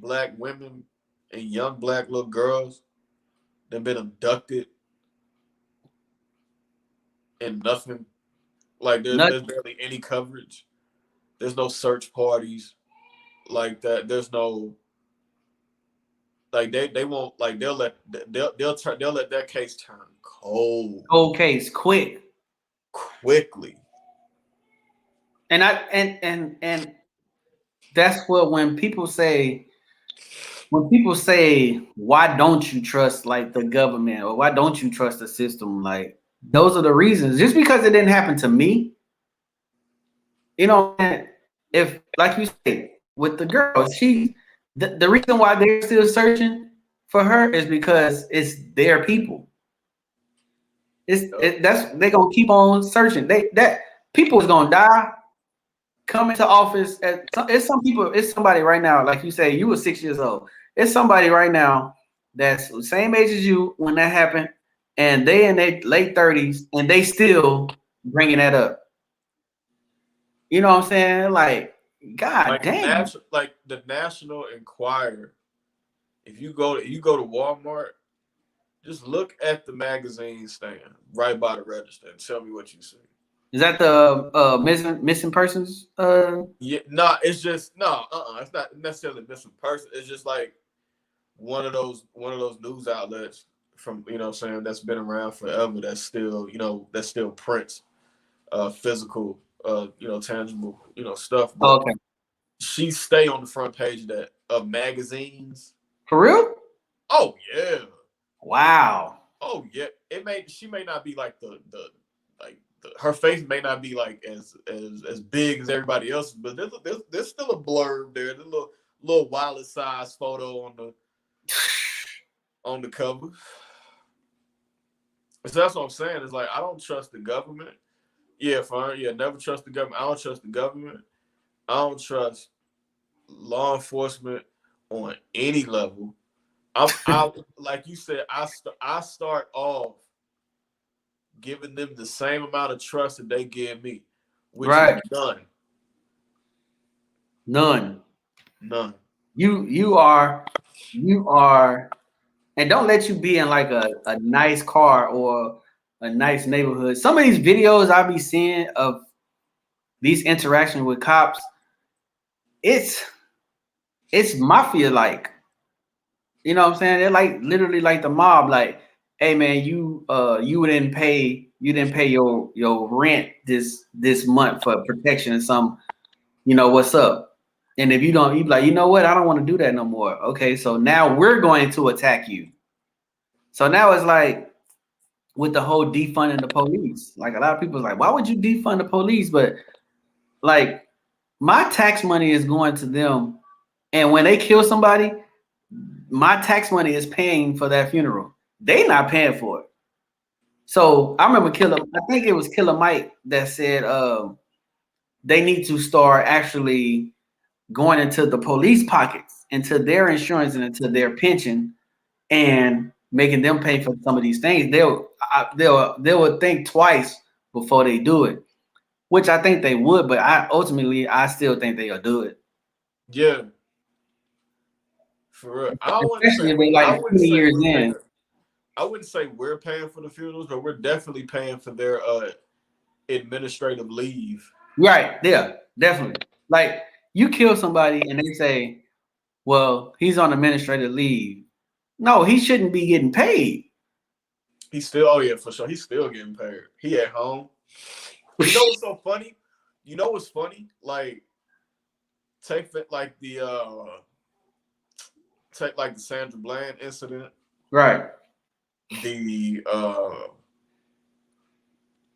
black women and young black little girls that been abducted and nothing. Like there's barely any coverage. There's no search parties like that. There's no, like they won't, like they'll let that case turn cold. Cold case, quickly. And that's what when people say, why don't you trust like the government or why don't you trust the system? Like those are the reasons. Just because it didn't happen to me, if like you say with the girl, the reason why they're still searching for her is because it's their people. They're gonna keep on searching. That people is gonna die. Come into office it's somebody right now, like you say, you were 6 years old. It's somebody right now that's the same age as you when that happened, and they in their late 30s, and they still bringing that up. You know what I'm saying? Like, God damn. The National Enquirer. If you go to Walmart, just look at the magazine stand right by the register and tell me what you see. Is that the missing persons? Yeah, no, it's just no. It's not necessarily missing person. It's just like one of those news outlets from, you know what I'm saying, that's been around forever. That's still, that still prints physical, tangible, stuff. But Okay. she stay on the front page of magazines. For real? Oh yeah. Wow. Oh yeah. She may not be like her face may not be like as big as everybody else, but there's still a blurb there. There's a little wallet size photo on the cover. So that's what I'm saying. It's like I don't trust the government. Yeah, fine. Yeah, never trust the government. I don't trust the government. I don't trust law enforcement on any level. I like you said, I start off giving them the same amount of trust that they give me, which is Right. none. None. None. You are, and don't let you be in like a nice car or a nice neighborhood. Some of these videos I be seeing of these interactions with cops, it's mafia like. You know what I'm saying? They're like literally like the mob, like, hey man, you didn't pay your rent this month for protection and some, what's up? And if you don't, you be like, you know what, I don't want to do that no more. Okay, so now we're going to attack you. So now it's like with the whole defunding the police. Like a lot of people is like, why would you defund the police? But like my tax money is going to them, and when they kill somebody, my tax money is paying for that funeral. They not paying for it. So I remember I think it was Killer Mike that said they need to start actually going into the police pockets, into their insurance and into their pension, and making them pay for some of these things. They'll think twice before they do it, which I think they would, but I still think they'll do it. Yeah, for real. Especially if they like 20 years in. I wouldn't say we're paying for the funerals, but we're definitely paying for their administrative leave. Right, yeah, definitely. Like you kill somebody and they say, well, he's on administrative leave. No, he shouldn't be getting paid. He's still, oh yeah, for sure. He's still getting paid. He at home. You know what's so funny? You know what's funny? Like take like take like the Sandra Bland incident. Right. The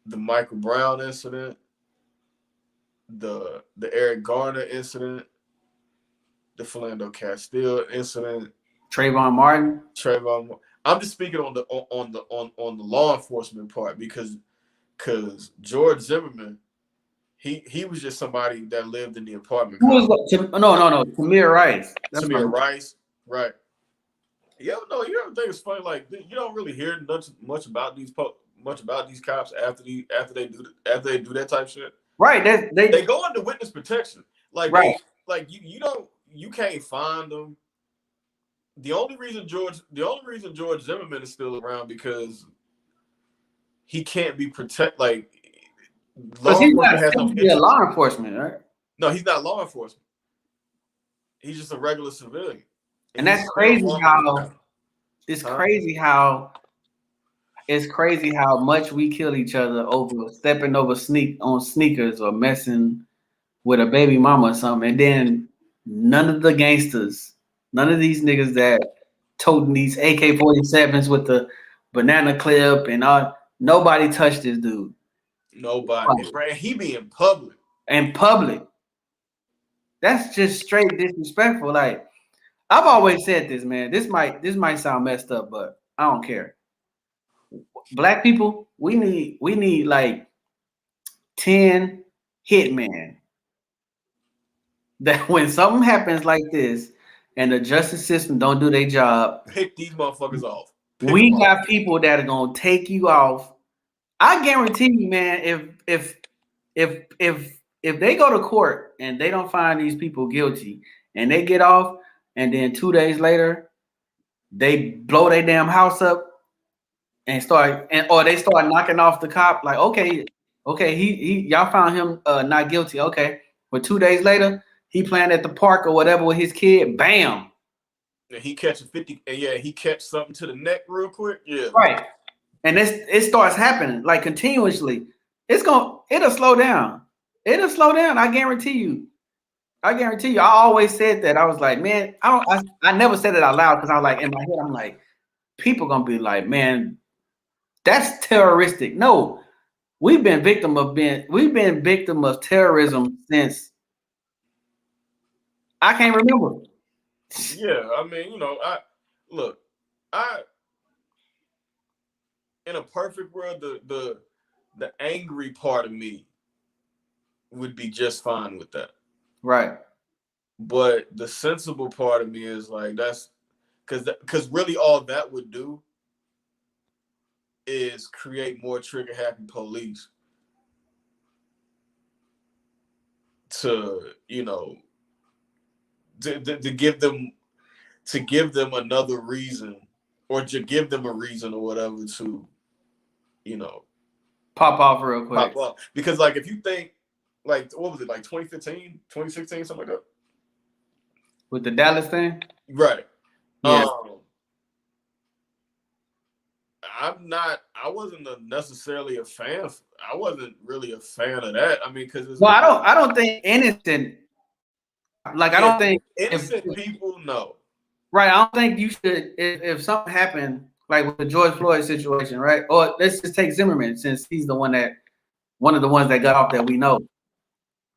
Michael Brown incident, the Eric Garner incident, the Philando Castile incident, Trayvon Martin. I'm just speaking on the law enforcement part because George Zimmerman, he was just somebody that lived in the apartment. Who was no Tamir Rice. Tamir Rice, right? You ever think it's funny? Like you don't really hear much about these cops after they do that type of shit. Right. They go into witness protection. Like right. You can't find them. The only reason George Zimmerman is still around because he can't be protected. Like law enforcement has no interest. Law enforcement, right? No, he's not law enforcement. He's just a regular civilian. And that's crazy how it's crazy how much we kill each other over stepping over sneakers or messing with a baby mama or something. And then none of the gangsters, none of these niggas that toting these AK-47s with the banana clip and all, nobody touched this dude. Nobody. He be in public. In public. That's just straight disrespectful. Like, I've always said this, man. This might sound messed up, but I don't care. Black people, we need like 10 hitmen. That when something happens like this and the justice system don't do their job, pick these motherfuckers off. We got people that are gonna take you off. I guarantee you, man, if they go to court and they don't find these people guilty and they get off, and then 2 days later they blow their damn house up and or they start knocking off the cop, like, okay, he y'all found him not guilty, okay, but 2 days later he playing at the park or whatever with his kid, bam, and he catch 50, he catch something to the neck real quick, right, and it starts happening like continuously. It'll slow down. I guarantee you. I always said that. I was like, man, I never said it out loud because I was like, in my head, I'm like, people gonna be like, man, that's terroristic. No, we've been victim of terrorism since I can't remember. Yeah, I mean, in a perfect world, the angry part of me would be just fine with that. Right. But the sensible part of me is like, that's because really all that would do is create more trigger happy police to, you know, to give them another reason, or to give them a reason or whatever to, you know, pop off real quick. pop off. Because like if you think like what was it, like 2015, 2016, something like that? With the Dallas thing? Right. Yeah. I wasn't necessarily a fan. I wasn't really a fan of that. I mean, because I don't think innocent. Like, I don't think innocent people know. Right. I don't think you should, if something happened, like with the George Floyd situation, right? Or let's just take Zimmerman, since he's one of the ones that got off that we know.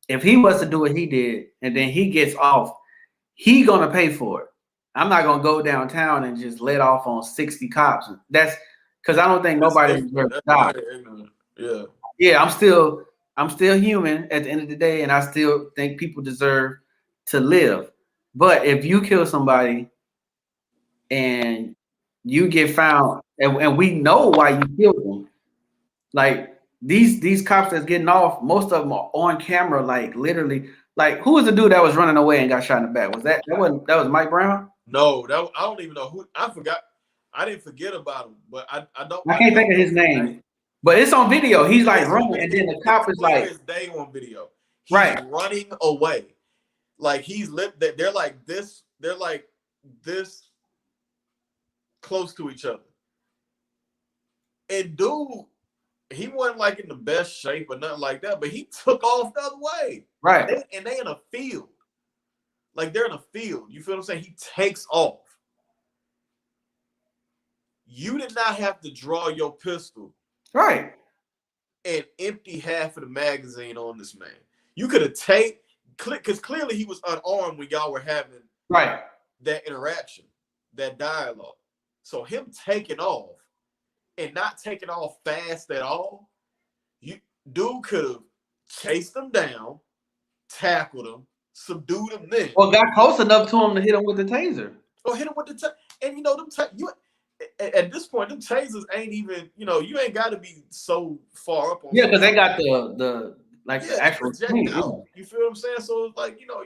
If he was to do what he did and then he gets off, he gonna pay for it. I'm not gonna go downtown and just let off on 60 cops. That's because I don't think nobody deserves to die. Yeah. Yeah, I'm still human at the end of the day, and I still think people deserve to live. But if you kill somebody and you get found, and we know why you killed them, like these cops that's getting off, most of them are on camera, like literally. Like, who was the dude that was running away and got shot in the back? Was that was Mike Brown? No, I don't even know who. I forgot. I didn't forget about him, but I can't think of his name. But it's on video. He's like running, and then the cop is like, his day on video. He's right, running away. Like he's lit. They're like this. They're like this close to each other. And dude, he wasn't like in the best shape or nothing like that, but he took off the other way. Right. They in a field. Like they're in a field. You feel what I'm saying? He takes off. You did not have to draw your pistol. Right. And empty half of the magazine on this man. You could have taken, because clearly he was unarmed when y'all were having that interaction, that dialogue. So him taking off and not taking off fast at all, dude could have chased him down, tackled him, subdued him then. Or got close enough to him to hit him with the taser. Or hit him with the taser. And you know, at this point, them tasers ain't even, you know, you ain't got to be so far up on. Yeah, because they got the actual projectile. You feel what I'm saying? So it's like, you know,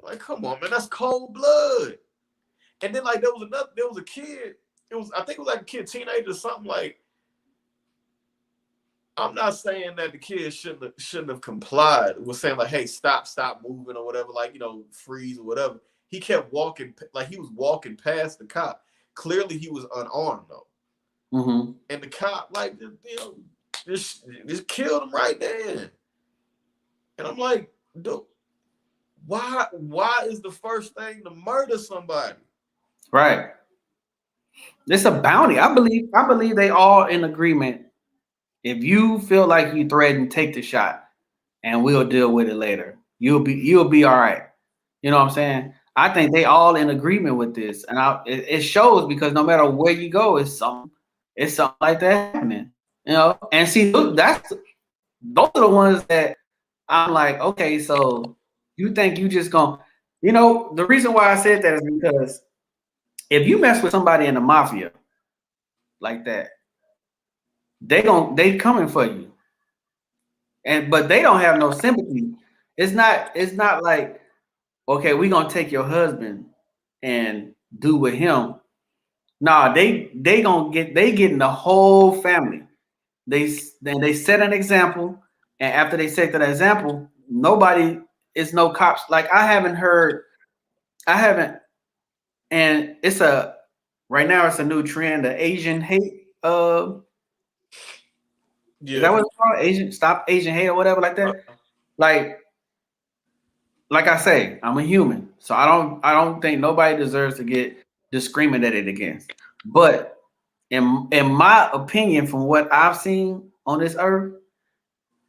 like, come on, man, that's cold blood. And then like there was a kid. I think it was like a kid, teenager or something. Like, I'm not saying that the kid shouldn't have complied. Was saying like, hey, stop moving or whatever, like, you know, freeze or whatever. He kept walking, like he was walking past the cop. Clearly, he was unarmed though, and the cop like, you know, just killed him right there. And I'm like, dude, why is the first thing to murder somebody? Right. It's a bounty. I believe they all in agreement. If you feel like you threatened, take the shot, and we'll deal with it later. You'll be all right. You know what I'm saying? I think they all in agreement with this, and it shows, because no matter where you go, it's something like that happening. You know, and see, those are the ones that I'm like, okay, so you think you just gonna, you know, the reason why I said that is because if you mess with somebody in the mafia like that, they coming for you, but they don't have no sympathy. It's not like, okay, we're gonna take your husband and do with him. Nah, they getting the whole family. They set an example, and after they set that example, no cops. Like, I haven't, and right now it's a new trend, the Asian hate. Is that what it's called? Stop Asian hate or whatever like that. Like I say, I'm a human, so I don't think nobody deserves to get discriminated against. But in my opinion, from what I've seen on this earth,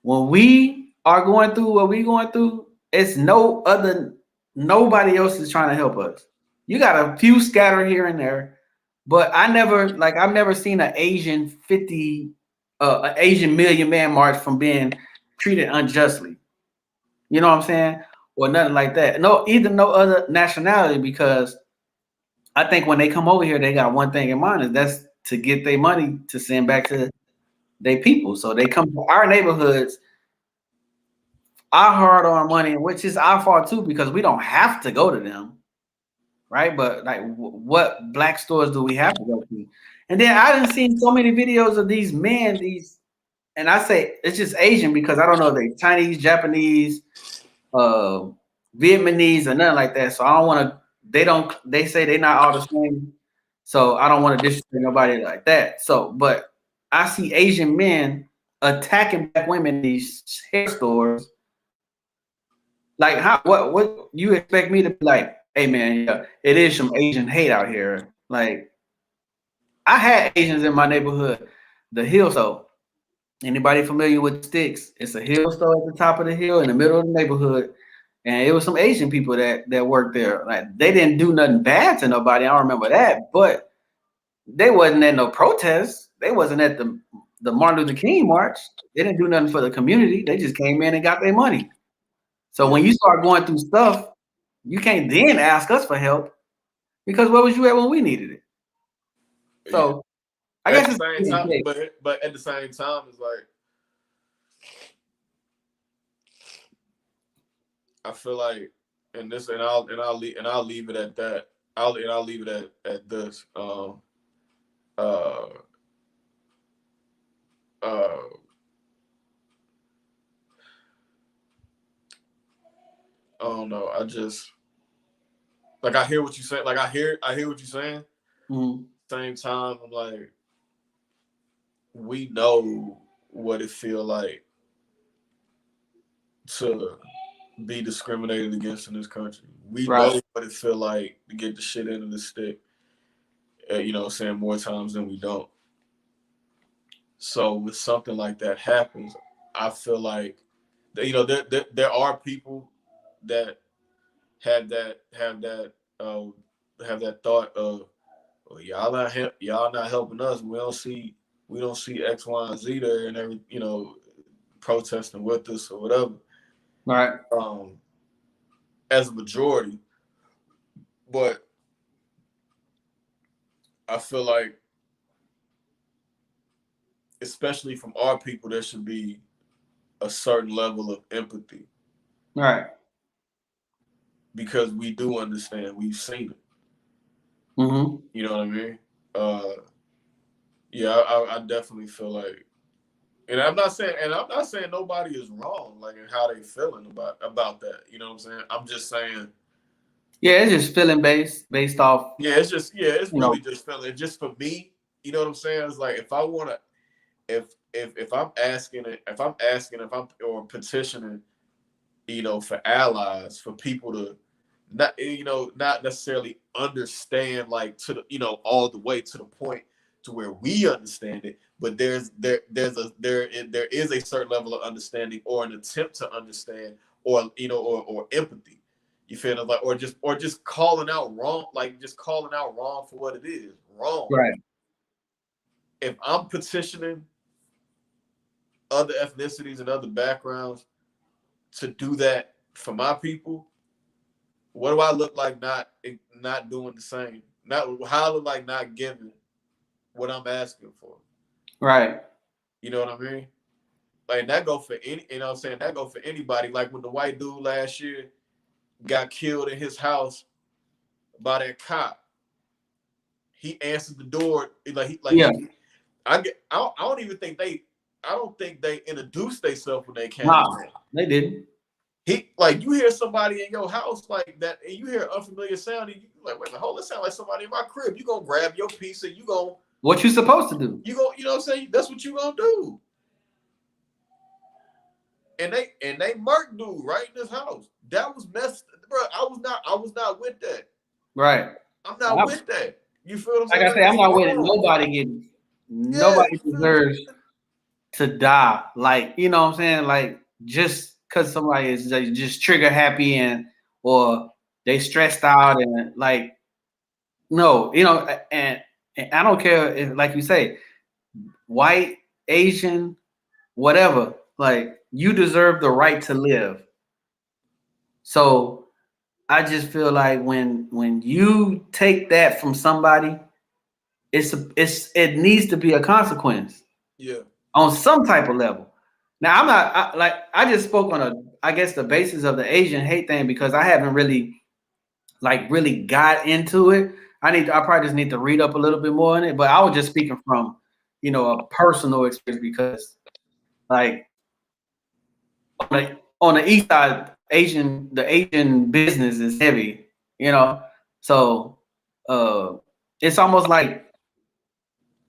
when we are going through what we're going through, it's nobody else is trying to help us. You got a few scatter here and there, but I've never seen an Asian an Asian Million Man March from being treated unjustly. You know what I'm saying? Or nothing like that. No other nationality, because I think when they come over here, they got one thing in mind, is that's to get their money to send back to their people. So they come to our neighborhoods, our hard-earned money, which is our fault too, because we don't have to go to them, right? But like, what black stores do we have to go to? And then I didn't see so many videos of these men, and I say it's just Asian because I don't know if they Chinese, Japanese, uh, Vietnamese, or nothing like that. So I don't want to. They say they're not all the same. So I don't want to disrespect nobody like that. So, but I see Asian men attacking black women in these hair stores. Like, how? What you expect me to be like? Hey man, yeah, it is some Asian hate out here. Like, I had Asians in my neighborhood, the Hill. So anybody familiar with Sticks? It's a hill store at the top of the hill in the middle of the neighborhood, and it was some Asian people that worked there. Like, they didn't do nothing bad to nobody. I don't remember that, but they wasn't at no protests. They wasn't at the Martin Luther King march. They didn't do nothing for the community. They just came in and got their money. So when you start going through stuff, you can't then ask us for help because where was you at when we needed it? So I At guess the it's same time, but at the same time, it's like I feel like, and I'll leave it at that. I'll leave it at this. Uh, uh, I don't know. I just like I hear what you say. Like I hear what you're saying. Mm-hmm. Same time, I'm like, we know what it feel like to be discriminated against in this country. We Right. know what it feel like to get the shit into the stick. Saying more times than we don't. So with something like that happens, I feel like there are people that have uh, that thought of, well, y'all not helping us. We don't see X, Y, and Z there and every protesting with us or whatever. Right. Um, as a majority, but I feel like, especially from our people, there should be a certain level of empathy Right. because we do understand. We've seen it. Mm-hmm. You know what I mean? Uh, yeah, I definitely feel like, and I'm not saying nobody is wrong, like in how they feeling about that. You know what I'm saying? I'm just saying, Yeah, it's just feeling based off, it's you know. really just feeling. Just for me, you know what I'm saying? It's like if I want to, if I'm asking it, if I'm or petitioning, for allies, for people to not necessarily understand like to the all the way to the point to where we understand it, but there is a certain level of understanding or an attempt to understand or empathy. You feel me? Like or just calling out wrong, like just calling out wrong for what it is wrong. Right. If I'm petitioning other ethnicities and other backgrounds to do that for my people, what do I look like not doing the same? Not how I look like not giving what I'm asking for. Right. You know what I mean? Like that go for any you know what I'm saying? That go for anybody. Like when the white dude last year got killed in his house by that cop. He answered the door Yeah. I don't even think I don't think they introduced themselves when they came Nah, in. they didn't. He like you hear somebody in your house like that, and you hear unfamiliar sound, and you like, wait a minute, hold, it sound like somebody in my crib. You gonna grab your piece and What you supposed to do? you know what I'm saying? That's what you gonna do. And they murked dude right in his house. That was messed, bro. I was not with that. Right. I'm not with that. You feel what I'm Like saying? I Like say, I'm they not with it. wrong. Yeah, Nobody you feel me? deserves to die. Like, you know what I'm saying? Like, just because somebody is like, just trigger happy or they stressed out and like, no, and I don't care if, like you say, white, Asian, whatever, like, you deserve the right to live. So I just feel like when you take that from somebody, it needs to be a consequence. Yeah. On some type of level. Now I'm not I just spoke on I guess the basis of the Asian hate thing because I haven't really got into it. I probably just need to read up a little bit more on it. But I was just speaking from a personal experience because like on the east side, the Asian business is heavy, So it's almost like,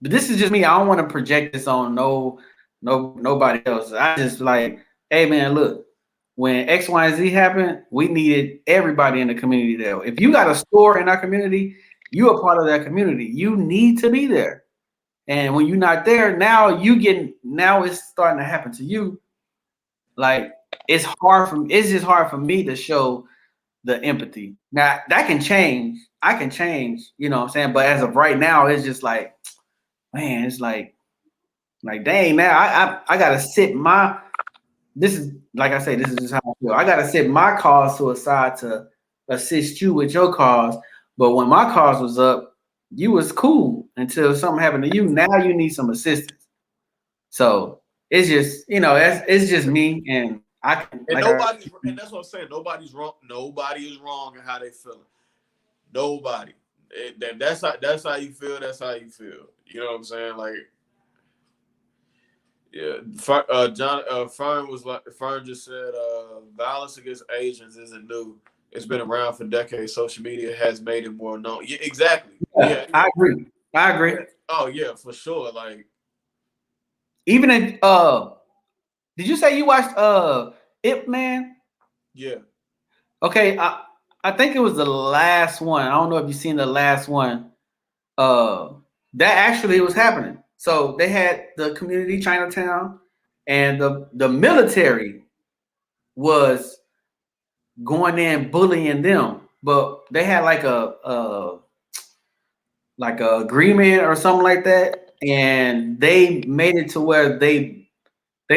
but this is just me. I don't want to project this on nobody else. I just like, hey man, look, when X, Y, and Z happened, we needed everybody in the community there. If you got a store in our community, you're a part of that community. You need to be there. And when you're not there, now it's starting to happen to you. Like it's just hard for me to show the empathy. Now that can change. I can change, you know what I'm saying? But as of right now, it's just like, man, it's like dang, now I gotta sit my this is like I say, this is just how I feel. I gotta sit my cause to a side to assist you with your cause. But when my cause was up, you was cool until something happened to you. Now you need some assistance. So it's just, it's just me and I can And and that's what I'm saying. Nobody's wrong. Nobody is wrong in how they feeling. Nobody. That's how you feel. That's how you feel. You know what I'm saying? Like, yeah. Fern just said, violence against Asians isn't new. It's been around for decades. Social media has made it more known. Yeah, exactly. Yeah. I agree. Oh yeah, for sure. Like, even in did you say you watched Ip Man? yeah. Okay, I think it was the last one. I don't know if you've seen the last one. That actually was happening. So they had the community Chinatown, and the military was going in bullying them, but they had like a agreement or something like that, and they made it to where they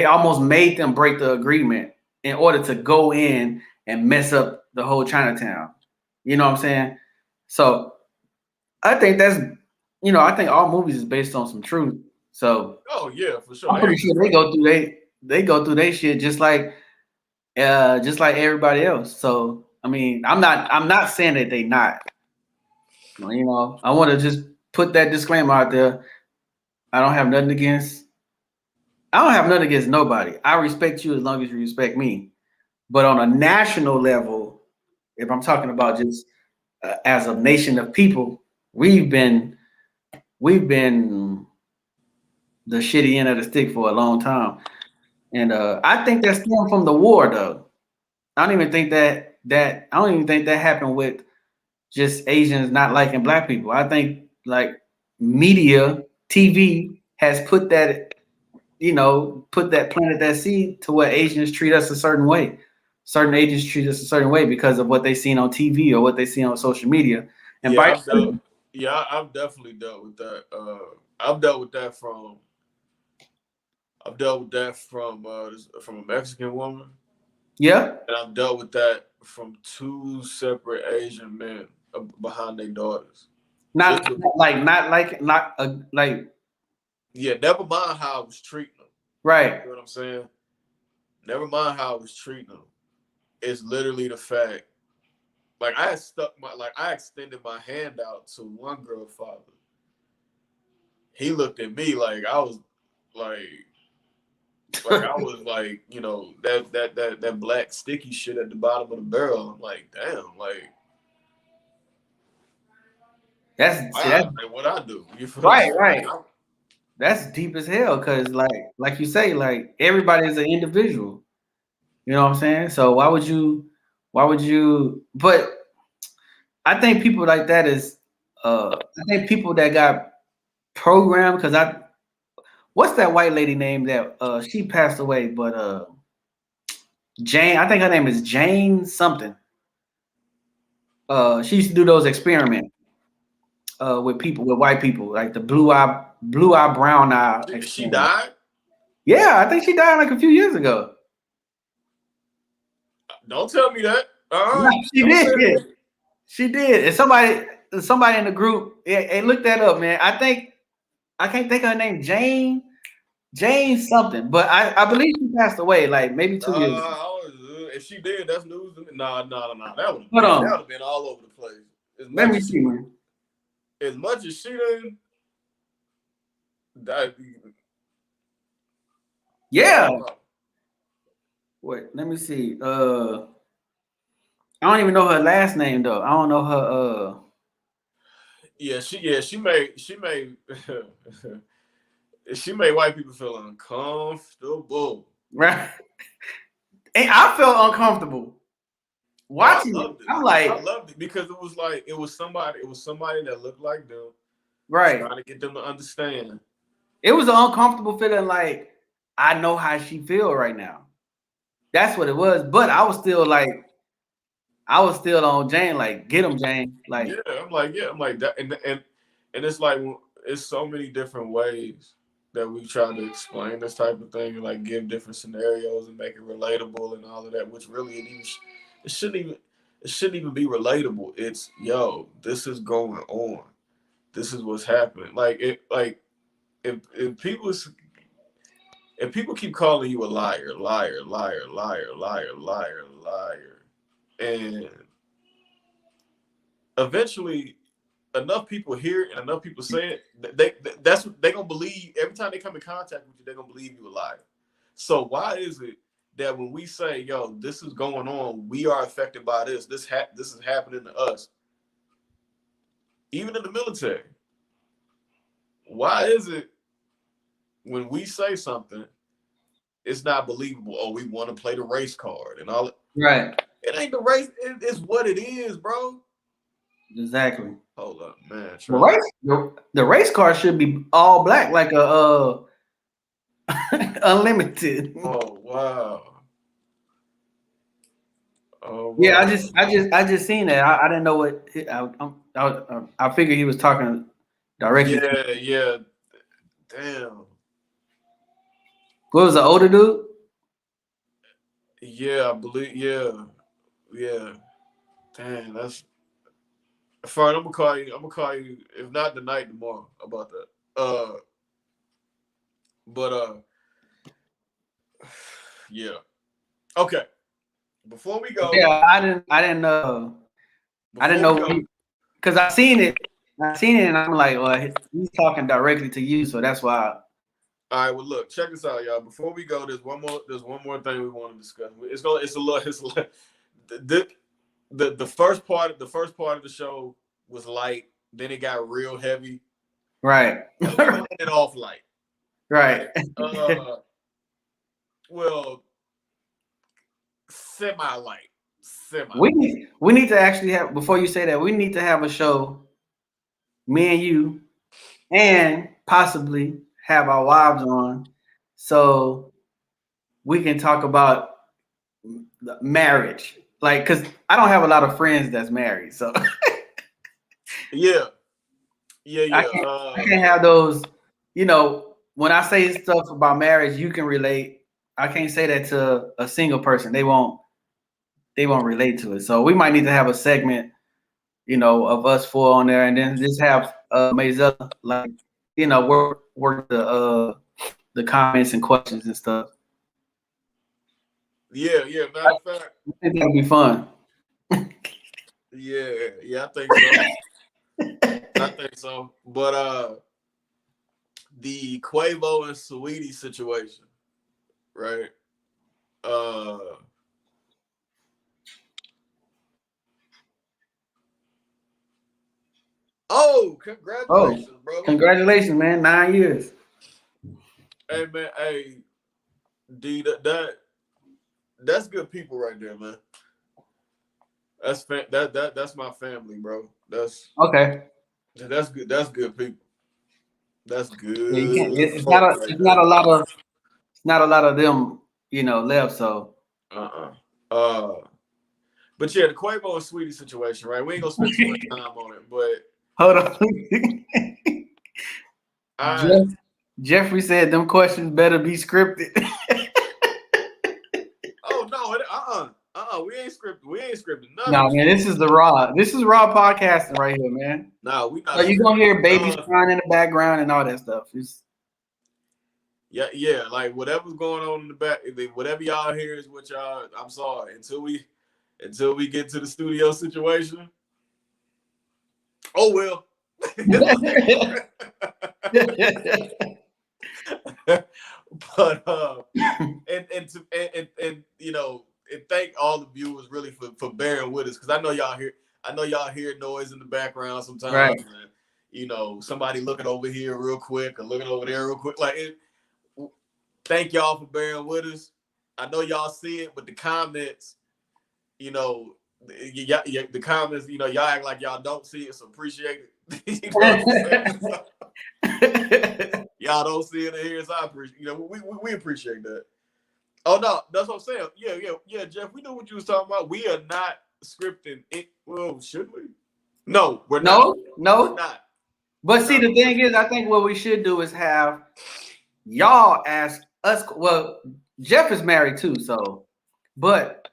almost made them break the agreement in order to go in and mess up the whole Chinatown. You know what I'm saying? So I think I think all movies is based on some truth. So Oh yeah, for sure. I'm pretty sure they go through their shit just like everybody else. So I mean, I'm not saying that they not. I want to just put that disclaimer out there. I don't have nothing against nobody. I respect you as long as you respect me. But on a national level, if I'm talking about just as a nation of people, we've been the shitty end of the stick for a long time, and I think that stemmed from the war, though. I don't even think that happened with just Asians not liking black people. I think like media, TV has planted that seed to where Asians treat us a certain way. Certain Asians treat us a certain way because of what they seen on TV or what they see on social media. And Yeah, vice versa. I've definitely dealt with that. I've dealt with that from from a Mexican woman, Yeah. and I've dealt with that from two separate Asian men behind their daughters. Not like Yeah, never mind how I was treating them. right. You know what I'm saying? Never mind how I was treating them. It's literally the fact. Like I extended my hand out to one girl father. He looked at me like I was like I was like, that black sticky shit at the bottom of the barrel. I'm like, damn, like wow, like what I do. You feel right, me? right. That's deep as hell because like you say, like everybody is an individual. You know what I'm saying? So why would you but I think people like that is I think people that got programmed because what's that white lady name that she passed away, but Jane, I think her name is Jane something. She used to do those experiments with white people, like the blue eye, brown eye She experiment. died. Yeah, I think she died like a few years ago. Don't tell me that. No, she did. She did. And somebody in the group, hey, look that up, man. I can't think of her name, Jane something, but I believe she passed away like maybe 2 years ago. If she did, that's news to me. Nah. That would have been all over the place. Let me see, man. As much as she didn't, that, yeah. Wait, let me see. I don't even know her last name though. I don't know her. She made she made white people feel uncomfortable. Right. And I felt uncomfortable watching it. I'm like, I loved it because it was somebody that looked like them. Right. Trying to get them to understand. It was an uncomfortable feeling like I know how she feel right now. That's what it was. But I was still on Jane, like, get him, Jane. Like, I'm like that, and it's like it's so many different ways that we try to explain this type of thing and like give different scenarios and make it relatable and all of that, which really it shouldn't even be relatable. It's this is going on. This is what's happening. If people keep calling you a liar, and eventually enough people hear it and enough people say it, that's what they're gonna believe. Every time they come in contact with you, they're gonna believe you a liar. So why is it that when we say, this is going on, we are affected by this, this is happening to us, even in the military? Why is it when we say something, it's not believable? Oh, we want to play the race card and all. Right. It ain't the race. It's what it is, bro. Exactly. Hold up, man. The race car should be all black, like a unlimited. Oh wow. Oh wow. Yeah, I just seen that. I didn't know what. I figured he was talking directly. Yeah. Damn. What was the older dude? Yeah, I believe. Yeah. Damn, that's fine. I'm gonna call you. If not tonight, tomorrow about that. But yeah. Okay. Before we go. Yeah, I didn't know because I seen it, and I'm like, well, he's talking directly to you, so that's why. All right. Well, look, check this out, y'all. Before we go, there's one more thing we want to discuss. The first part of the show was light. Then it got real heavy. Right. It off light. Right. Well, semi-light. We need to actually have, before you say that, we need to have a show, me and you, and possibly have our wives on, so we can talk about marriage. Like, because I don't have a lot of friends that's married, so yeah. I can't have those. When I say stuff about marriage, you can relate. I can't say that to a single person. They won't relate to it. So we might need to have a segment, of us four on there, and then just have Mazel, like, work the comments and questions and stuff. Yeah. Matter of fact, I think that'll be fun. Yeah, I think so. But the Quavo and Saweetie situation, right? Congratulations, bro. Congratulations, man. 9 years. Hey, man. Hey, D, that's good people right there, man. That's my family, bro. That's okay. That's good. That's good people. That's good. Yeah, it's not a lot of them, left. So. But yeah, the Quavo and Sweetie situation, right? We ain't gonna spend too much time on it, but hold on. Jeffrey said them questions better be scripted. Oh no, No, we ain't scripted. We ain't scripted nothing. No, man, this is raw podcasting right here, man. No, we not. So you're gonna hear babies crying in the background and all that stuff. Yeah, like whatever's going on in the back, whatever y'all hear is what y'all. I'm sorry, until we get to the studio situation. Oh well. But and you know, and thank all the viewers really for bearing with us, because I know y'all hear noise in the background sometimes. Right. And, you know, somebody looking over here real quick or looking over there real quick. Thank y'all for bearing with us. I know y'all see it, but the comments, you know, the comments, you know, y'all act like y'all don't see it, so appreciate it. You know what I'm saying? Y'all don't see it in here, so I appreciate. You know, we appreciate that. Oh no, that's what I'm saying. Yeah, Jeff, we know what you was talking about. We are not scripting it. Well, should we? No, we're not. No, we're not. But see, the thing is, I think what we should do is have y'all ask us. Well, Jeff is married too, so. But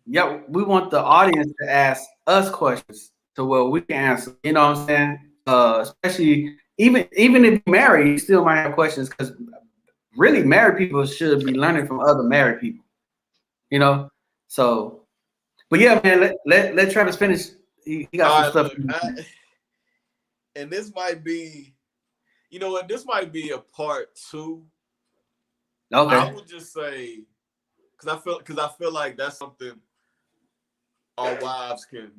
yeah, we want the audience to ask us questions to where we can answer. You know what I'm saying? Especially even if you're married, you still might have questions, because really married people should be learning from other married people. You know? So, but yeah, man, let Travis finish. He got some stuff. And this might be, you know what? This might be a part 2. Okay. I would just say, because I feel like that's something our wives can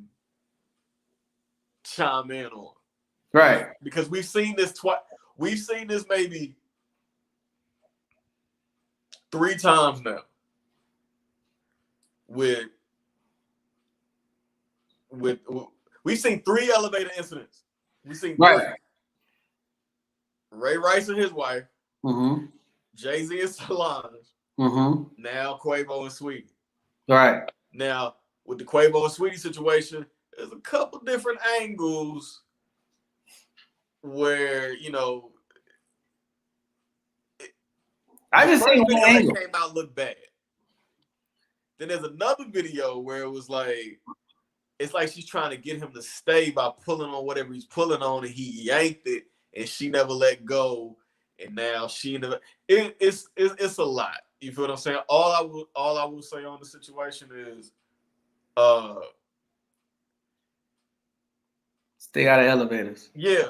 chime in on. Right. Because we've seen this twice. We've seen this maybe 3 times now. We've seen 3 elevator incidents. We've seen 3. Right. Ray Rice and his wife. Mm-hmm. Jay-Z and Solange. Mm-hmm. Now Quavo and Sweetie. Right. Now, with the Quavo and Sweetie situation, there's a couple different angles where, you know, I just think video that that came out looked bad. Then there's another video where it was like, it's like she's trying to get him to stay by pulling on whatever he's pulling on, and he yanked it, and she never let go, and now she never. It's a lot. You feel what I'm saying? All I will say on the situation is, stay out of elevators. Yeah,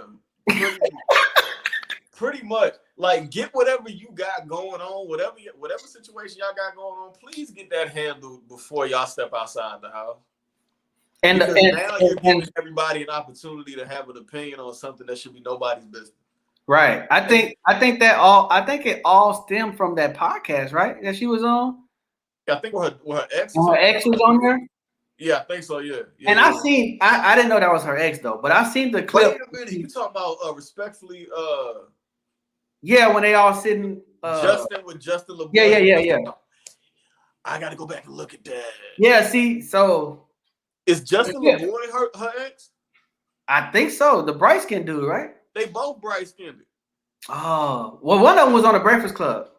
pretty much. Like, get whatever you got going on, whatever situation y'all got going on. Please get that handled before y'all step outside the house. And now you're giving everybody an opportunity to have an opinion on something that should be nobody's business. Right. I think it all stemmed from that podcast, right? That she was on. Yeah, I think her ex. Her ex was on there. Yeah, I think so. Yeah. And I didn't know that was her ex though, but I seen the clip. Wait a minute, you talking about respectfully? Yeah, when they all sitting. Justin with Justin LeBoy. Yeah. I got to go back and look at that. Yeah. See, so is Justin LeBoy her ex? I think so. The bright skin dude, right? They both bright skinned. Oh, well, one of them was on the Breakfast Club.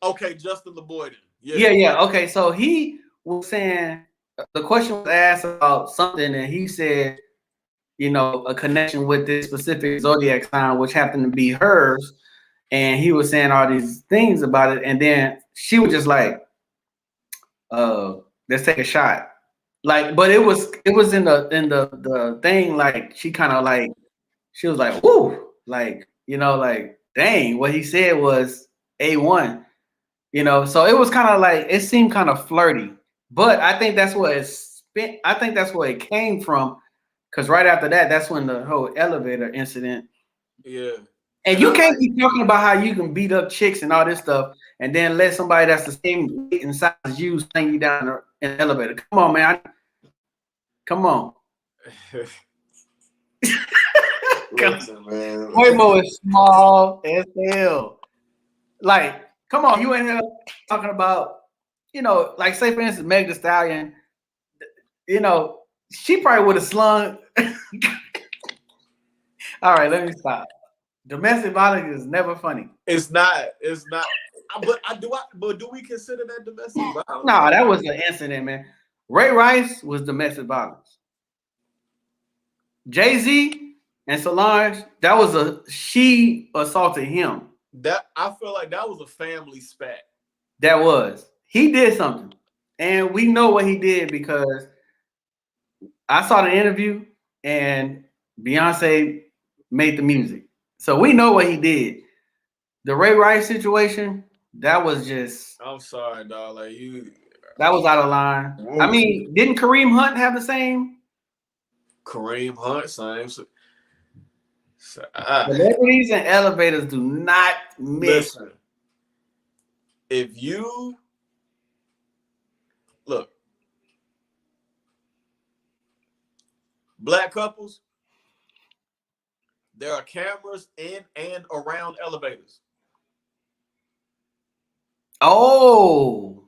Okay, Justin LeBoy. Yeah. Okay, so he was saying the question was asked about something, and he said, you know, a connection with this specific zodiac sign, which happened to be hers, and he was saying all these things about it, and then she was just like, let's take a shot. Like, but it was in the thing, like she kind of like, she was like, whoo, like, you know, like, dang, what he said was A1, you know, so it was kind of like, it seemed kind of flirty, but I think that's what it came from, because right after that, that's when the whole elevator incident. Yeah. And you can't be talking about how you can beat up chicks and all this stuff, and then let somebody that's the same weight and size as you sling you down in the elevator. Come on, man. Come on. Listen, man. Quavo is small as hell. Like, come on, you ain't here talking about, you know, like, say for instance, Meg Thee Stallion, you know, she probably would have slung. All right, let me stop. Domestic violence is never funny. It's not. But do we consider that domestic violence? No, that was an incident, man. Ray Rice was domestic violence. Jay-Z and Solange, she assaulted him. That I feel like that was a family spat. That was. He did something. And we know what he did because I saw the interview and Beyonce made the music. So we know what he did. The Ray Rice situation, that was just I'm sorry, dog. Like you, that was out of line. whoa. I mean, didn't Kareem Hunt have the same? Kareem Hunt, same. Celebrities and elevators do not mix. Listen, if you look, black couples, there are cameras in and around elevators. Oh,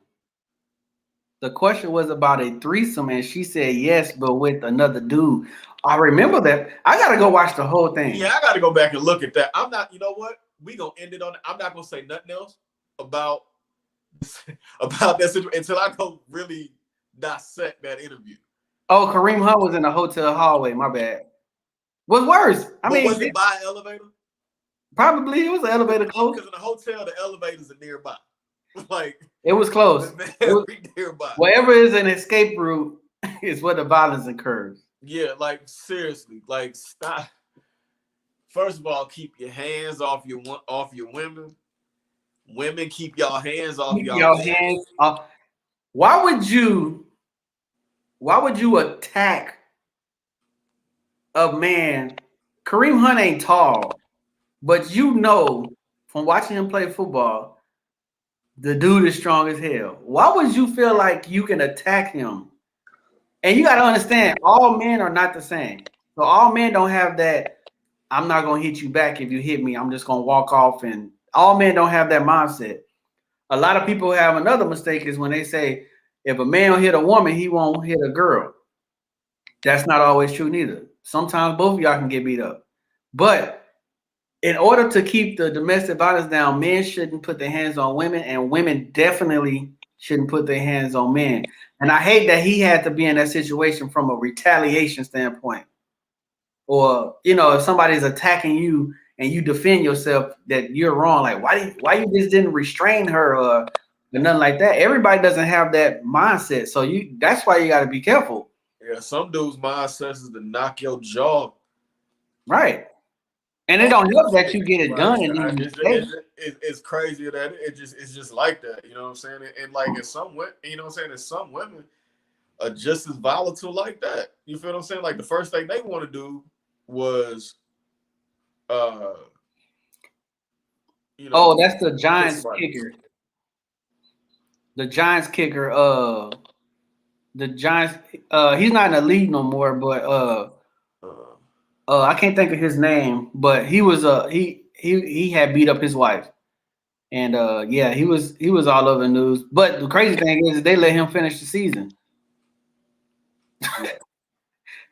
the question was about a threesome, and she said yes, but with another dude. I remember that. I gotta go watch the whole thing. Yeah, I gotta go back and look at that. I'm not, you know what? We gonna end it on. I'm not gonna say nothing else about that situation until I go really dissect that interview. Oh, Kareem Hunt was in the hotel hallway. My bad. What's worse? Was it by an elevator? Probably it was an elevator close. Because in a hotel, the elevators are nearby. Like it was close. Nearby. Wherever is an escape route is where the violence occurs. Yeah, like seriously, like stop. First of all, keep your hands off your women. Women, keep y'all hands off y'all hands off. Why would you attack a man? Kareem Hunt ain't tall, but you know from watching him play football, the dude is strong as hell. Why would you feel like you can attack him? And you got to understand, all men are not the same. So all men don't have that, I'm not going to hit you back if you hit me. I'm just going to walk off. And all men don't have that mindset. A lot of people have another mistake is when they say, if a man will hit a woman, he won't hit a girl. That's not always true neither. Sometimes both of y'all can get beat up. But in order to keep the domestic violence down, men shouldn't put their hands on women, and women definitely shouldn't put their hands on men. And I hate that he had to be in that situation from a retaliation standpoint. Or, you know, if somebody's attacking you and you defend yourself that you're wrong, like why you just didn't restrain her or nothing like that. Everybody doesn't have that mindset. So that's why you got to be careful. Yeah, some dudes' mindset is to knock your jaw. Right. And it don't help that you get it done. It's crazy that it's just like that. You know what I'm saying? And like in some way, you know what I'm saying? And some women are just as volatile like that. You feel what I'm saying? Like the first thing they want to do was, you know. Oh, that's the Giants kicker. The Giants kicker. The Giants. He's not in the league no more, but I can't think of his name, but he was he had beat up his wife, and yeah, he was all over the news. But the crazy thing is, they let him finish the season.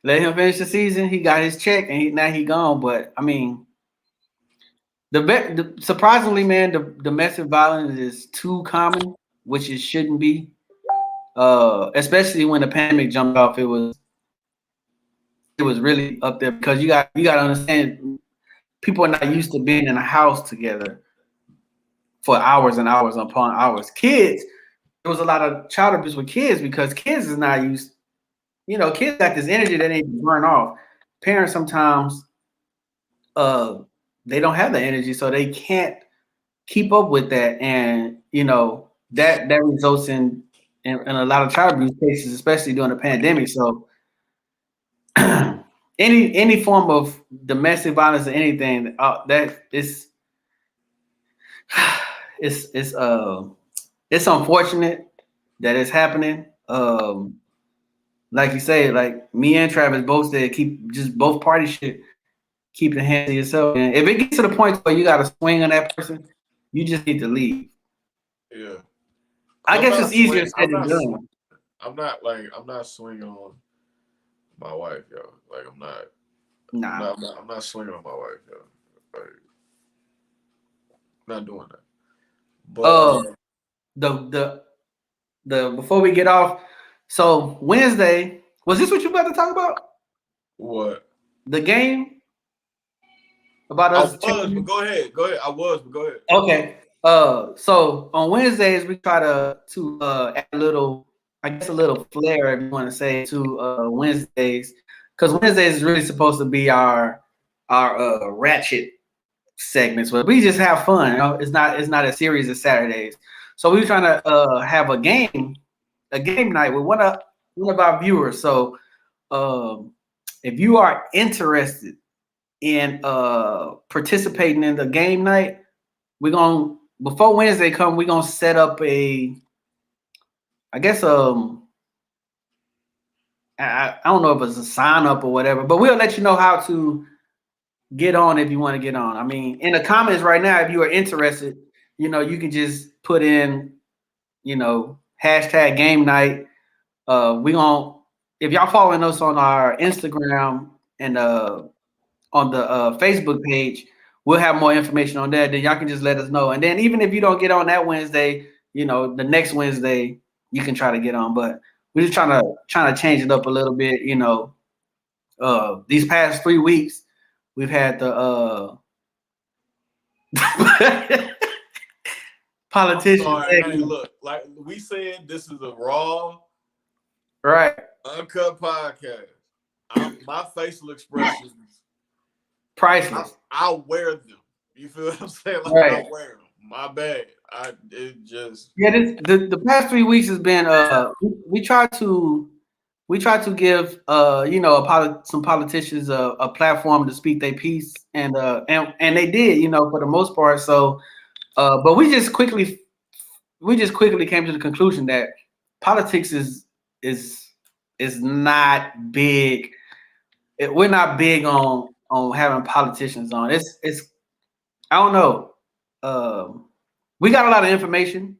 Let him finish the season. He got his check, and now he gone. But I mean, surprisingly, man, the domestic violence is too common, which it shouldn't be. Especially when the pandemic jumped off, it was really up there because you got to understand, people are not used to being in a house together for hours and hours upon hours. Kids, there was a lot of child abuse with kids because kids is not used. You know, kids got this energy that they need to burn off. Parents sometimes they don't have the energy, so they can't keep up with that, and you know that results in a lot of child abuse cases, especially during the pandemic. So any form of domestic violence or anything that it's unfortunate that it's happening. Like you say, like me and Travis both said, both parties should keep your hands to yourself. And if it gets to the point where you got to swing on that person, you just need to leave. Yeah, I guess it's easier said than done. I'm not swinging on my wife, yo. Like I'm not. Nah, I'm not swinging on my wife, yo. Like, I'm not doing that. But the before we get off, So Wednesday, was this what you about to talk about? What? The game about I us was, but changing? go ahead. Go ahead. I was, but go ahead. Okay. So on Wednesdays we try to add a little, I guess a little flair, if you want to say, to Wednesdays, because Wednesdays is really supposed to be our ratchet segments, but we just have fun. You know? It's not a series of Saturdays. So we were trying to have a game night with one of our viewers. So if you are interested in participating in the game night, we're gonna before Wednesday come, we're gonna set up I guess I don't know if it's a sign up or whatever, but we'll let you know how to get on if you want to get on. I mean, in the comments right now, if you are interested, you can just put in, hashtag game night. We gonna If y'all following us on our Instagram and on the Facebook page, we'll have more information on that. Then y'all can just let us know. And then even if you don't get on that Wednesday, the next Wednesday you can try to get on. But we're just trying to change it up a little bit. These past 3 weeks we've had the politicians. Sorry, hey, look, like we said, this is a raw, Right. uncut podcast. My facial expressions, Priceless. I wear them. You feel what I'm saying? Like Right. I wear them. My bad. The past 3 weeks has been we try to give some politicians a platform to speak their piece, and they did, for the most part. So but we just quickly came to the conclusion that politics is not big. We're not big on having politicians on. It's I don't know. We got a lot of information,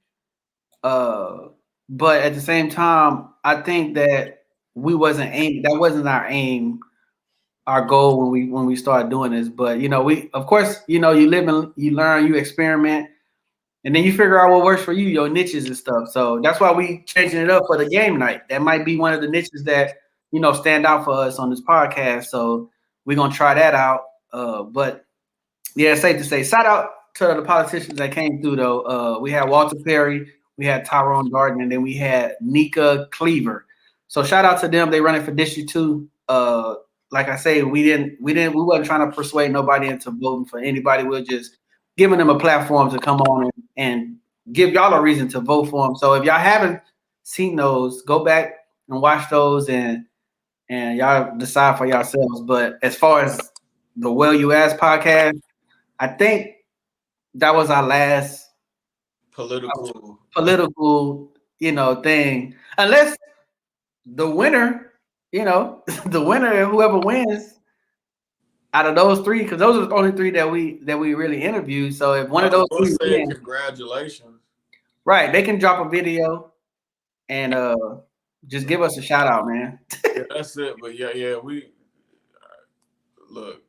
but at the same time, I think that that wasn't our aim, our goal when we started doing this. But we, of course, you live and you learn, you experiment, and then you figure out what works for you, your niches and stuff. So that's why we changing it up for the game night. That might be one of the niches that stand out for us on this podcast. So we're gonna try that out. But yeah, it's safe to say, shout out to the politicians that came through though. We had Walter Perry, we had Tyrone Garden, and then we had Nika Cleaver. So shout out to them. They running for District 2. Like I say, we wasn't trying to persuade nobody into voting for anybody. We're just giving them a platform to come on and give y'all a reason to vote for them. So if y'all haven't seen those, go back and watch those and y'all decide for yourselves. But as far as the Well You Ask podcast, I think that was our last political, thing. Unless the winner, the winner, whoever wins out of those three, because those are the only three that we really interviewed. So if one of those three wins, congratulations. Right, they can drop a video and just give us a shout out, man. Yeah, that's it. But yeah, we look.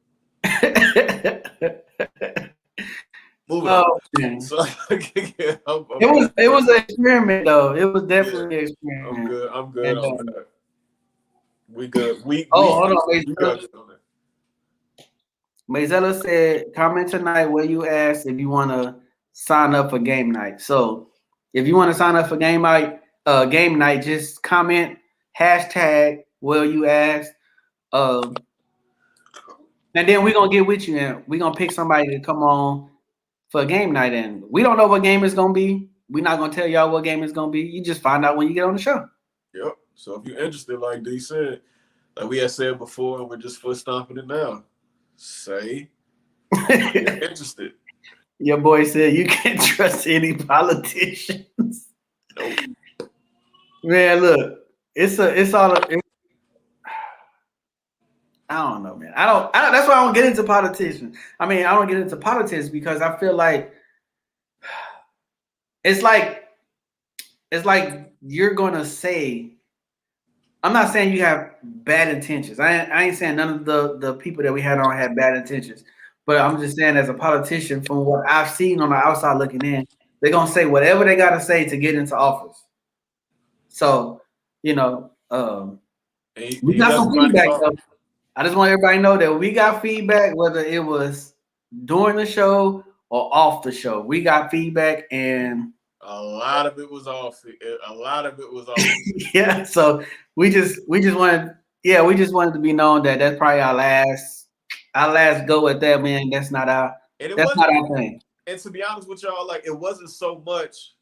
Moving on. So, it was an experiment, though. It was definitely an experiment. I'm good on that. We good. Hold on, Mazella said, comment tonight where you asked if you want to sign up for game night. So if you want to sign up for game night, just comment hashtag where you asked. And then we're gonna get with you and we're gonna pick somebody to come on for a game night. And we don't know what game it's gonna be. We're not gonna tell y'all what game it's gonna be. You just find out when you get on the show. Yep. So if you're interested, like D said, like we had said before, we're just foot stomping it now. Say you're interested. Your boy said you can't trust any politicians. Nope. Man, look, I don't know, man. I don't. That's why I don't get into politicians. I mean, I don't get into politics because I feel like it's like you're gonna say. I'm not saying you have bad intentions. I ain't saying none of the people that we had on had bad intentions. But I'm just saying, as a politician, from what I've seen on the outside looking in, they're gonna say whatever they gotta say to get into office. So You know, we He got lets some everybody feedback talk. though. I just want everybody to know that we got feedback, whether it was during the show or off the show. We got feedback, and A lot of it was off. A lot of it was off. yeah. So we just wanted, yeah, we just wanted to be known that that's probably our last go at that, man. And it That's wasn't. not our thing. And to be honest with y'all, like it wasn't so much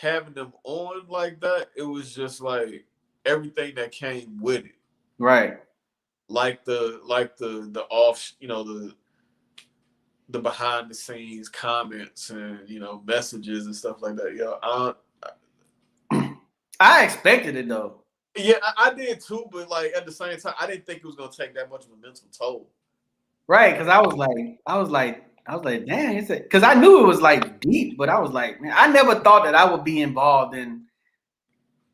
having them on like that. It was just like everything that came with it. Right. Like the off, the behind the scenes comments and messages and stuff like that. I expected it though. Yeah, I did too, but like at the same time, I didn't think it was gonna take that much of a mental toll. Right, because I was like, damn, it's because I knew it was like deep, but I was like, man, I never thought that I would be involved in,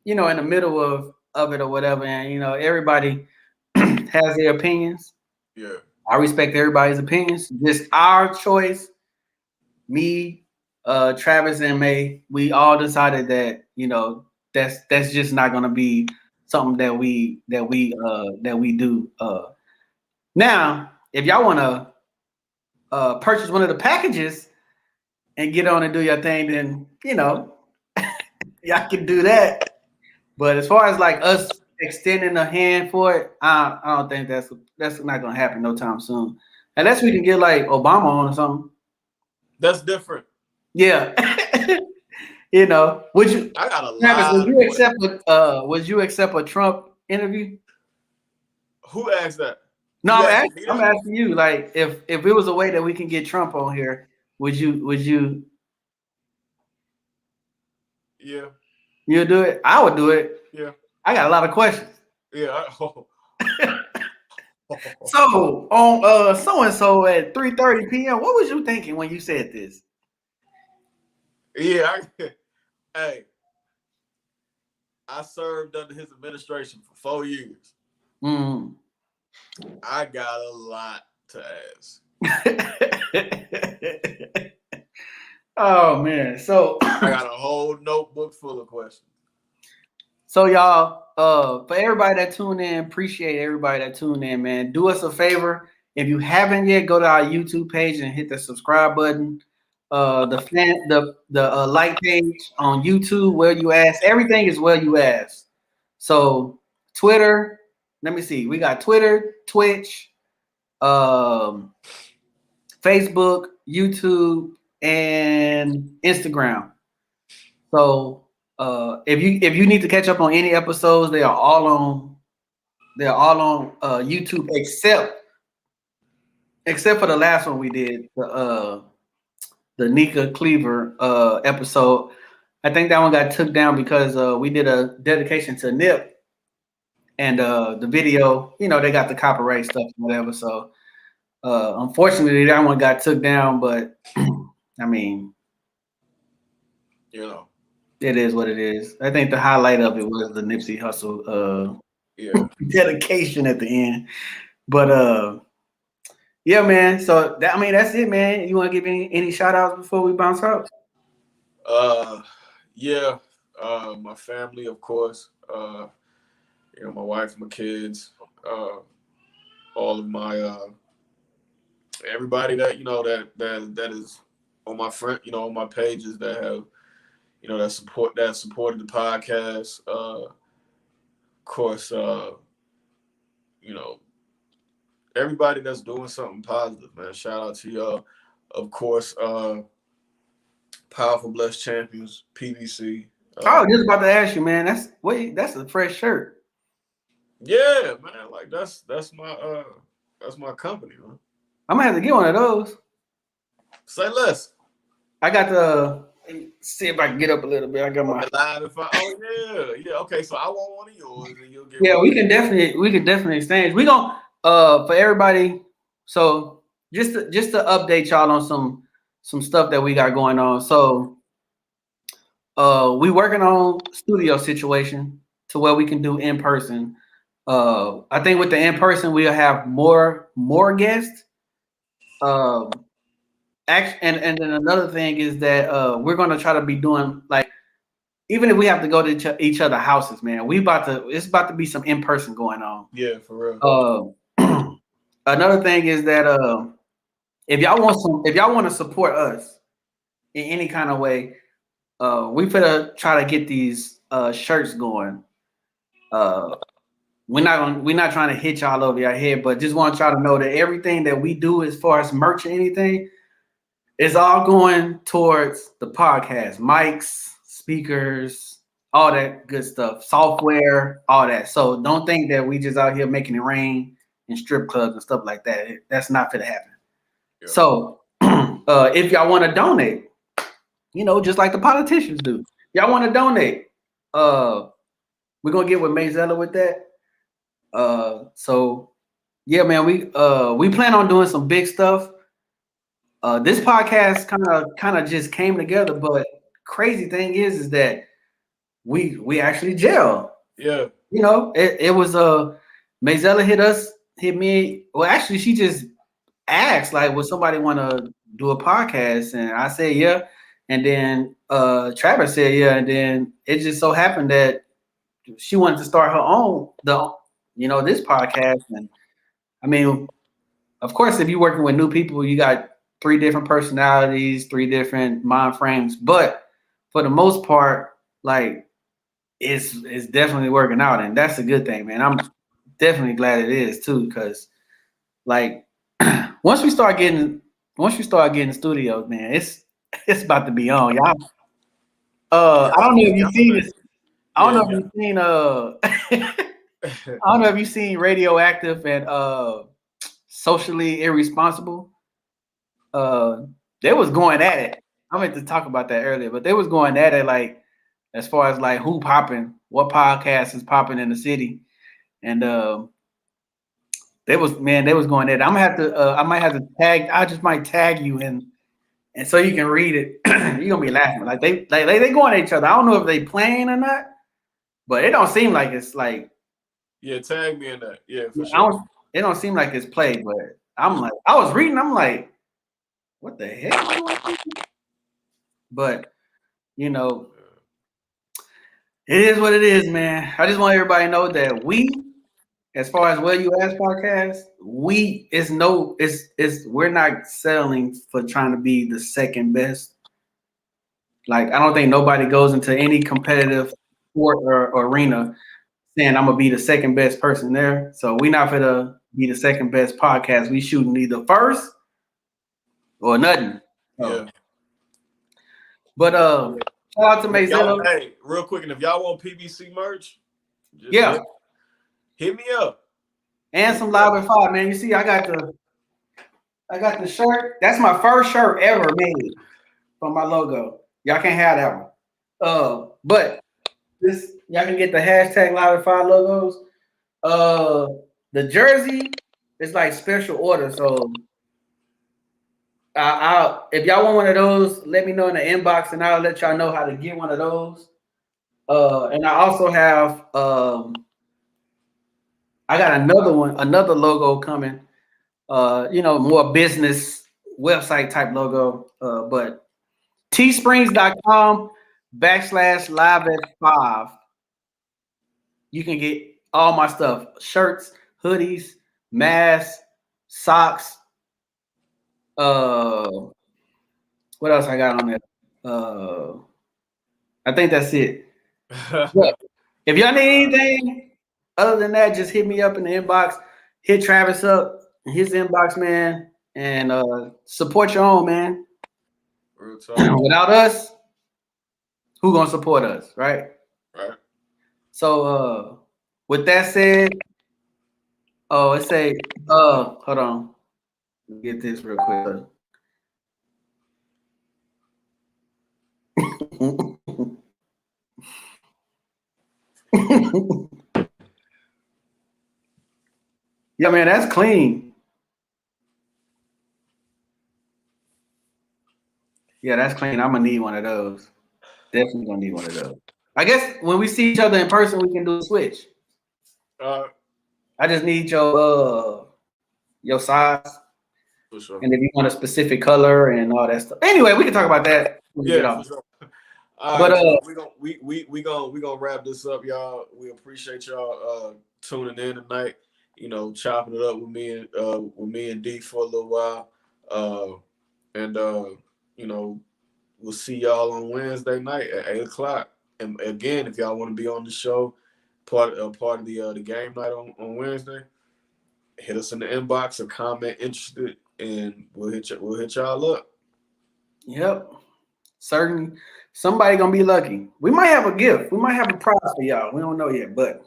in the middle of it or whatever. And everybody has their opinions. Yeah, I respect everybody's opinions. Just our choice, me, Travis, and May, we all decided that that's just not gonna be something that we do. Now, if y'all wanna purchase one of the packages and get on and do your thing, then y'all can do that. But as far as like us extending a hand for it, I don't think that's not gonna happen no time soon. Unless we can get like Obama on or something. that's different. Yeah. Would you, I got a Travis, lot of questions. would you accept a Trump interview? Who asked that? No, You asking me I'm that? asking you. Like, if it was a way that we can get Trump on here, would you Yeah, you do it? I would do it. yeah, I got a lot of questions. yeah. So on so and so at 3:30 p.m., what was you thinking when you said this? Yeah. Hey, I served under his administration for 4 years. Mm. I got a lot to ask. Oh man. So I got a whole notebook full of questions. so y'all, for everybody that tuned in, appreciate everybody that tuned in, man. Do us a favor. If you haven't yet, go to our YouTube page and hit the subscribe button. The like page on YouTube, where you ask. Everything is where you ask. So Twitter, let me see. We got Twitter, Twitch, Facebook, YouTube, and Instagram. So if you need to catch up on any episodes, they are all on YouTube except for the last one we did, the Nika Cleaver episode. I think that one got took down because we did a dedication to Nip, and the video, they got the copyright stuff or whatever. So unfortunately, that one got took down. But I mean, it is what it is. I think the highlight of it was the Nipsey Hussle dedication at the end. But yeah, man. So that's it, man. You want to give any shout outs before we bounce out? Yeah. My family, of course. My wife, my kids, all of my everybody that that is on my front, on my pages that have that supported the podcast. Of course, everybody that's doing something positive, man. Shout out to y'all. Of course, Powerful Blessed Champions, PVC. I was just about to ask you, man. That's a fresh shirt. Yeah, man. Like that's my company, man. I'm gonna have to get one of those. Say less. I got to see if I can get up a little bit. I got my yeah. Okay, so I want one of yours and you'll get yeah. one. We can definitely exchange. We gonna for everybody. So just to update y'all on some stuff that we got going on. So we working on studio situation to where we can do in person. I think with the in person we'll have more guests. And then another thing is that we're gonna try to be doing like even if we have to go to each other's houses, man, it's about to be some in person going on. Yeah, for real. Another thing is that if y'all want to support us in any kind of way, we finna try to get these shirts going. We're not trying to hit y'all over your head, but just want y'all to know that everything that we do as far as merch or anything is all going towards the podcast, mics, speakers, all that good stuff, software, all that. So don't think that we just out here making it rain in strip clubs and stuff like that. That's not gonna happen. Yeah. So if y'all want to donate, just like the politicians do, y'all want to donate. We're gonna get with Mayzella with that. So yeah, man, we plan on doing some big stuff. This podcast kind of just came together, but crazy thing is that we actually gel. Yeah. It was Mayzella hit me. Well, actually, she just asked, like, would somebody want to do a podcast? And I said, yeah. And then Travis said, yeah. And then it just so happened that she wanted to start her own, this podcast. And I mean, of course, if you're working with new people, you got 3 different personalities, 3 different mind frames. But for the most part, like, it's definitely working out. And that's a good thing, man. I'm definitely glad it is too, because like once we start getting studios, man, it's about to be on, y'all. I don't know if you've seen this. I don't know if you've seen I don't know if you've seen Radioactive and Socially Irresponsible. They was going at it. I meant to talk about that earlier, but they was going at it like as far as like who popping, what podcast is popping in the city, and they was going at it. I might have to tag. I just might tag you in, and so you can read it. You're gonna be laughing like they going at each other. I don't know if they playing or not, but it don't seem like it's like. Yeah, tag me in that. Yeah, for sure. It don't seem like it's played, but I'm like, I was reading. I'm like, what the heck? But it is what it is, man. I just want everybody to know that we, as far as Where You Ask podcast, we're not settling for trying to be the second best. Like, I don't think nobody goes into any competitive sport or arena saying I'm gonna be the second best person there. So we're not gonna be the second best podcast. We shooting either first or nothing. Yeah. But shout out to Mayzella. Hey, real quick, and if y'all want PBC merch, hit me up. And some Live at 5, man. You see, I got the shirt. That's my first shirt ever made for my logo. Y'all can't have that one. But this, y'all can get the hashtag Live at 5 logos. The jersey is like special order. So if y'all want one of those, let me know in the inbox, and I'll let y'all know how to get one of those. And I also have I got another logo coming. More business website type logo. But teesprings.com/live at 5. You can get all my stuff: shirts, hoodies, masks, socks. What else I got on there? I think that's it. But if y'all need anything other than that, just hit me up in the inbox. Hit Travis up in his inbox, man, and support your own, man. Without us, who gonna support us, right? Right. So with that said, hold on. Let me get this real quick. Yeah, man, that's clean. Yeah, that's clean. I'm gonna need one of those. Definitely gonna need one of those. I guess when we see each other in person, we can do a switch. I just need your size. For sure. And if you want a specific color and all that stuff. Anyway, we can talk about that. Yeah, for sure. All But right, y'all. We gonna wrap this up, y'all. We appreciate y'all tuning in tonight. You know, chopping it up with me and D for a little while. And you know, we'll see y'all on Wednesday night at 8 o'clock. And again, if y'all want to be on the show, part of the game night on Wednesday, hit us in the inbox or comment interested, and we'll hit y'all up. yep, certain somebody gonna be lucky. We might have a gift. We might have a prize for y'all. We don't know yet, but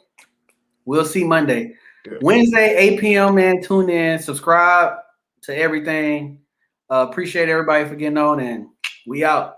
we'll see Monday. Yeah. Wednesday, 8 p.m. Man, tune in, subscribe to everything. Appreciate everybody for getting on, and we out.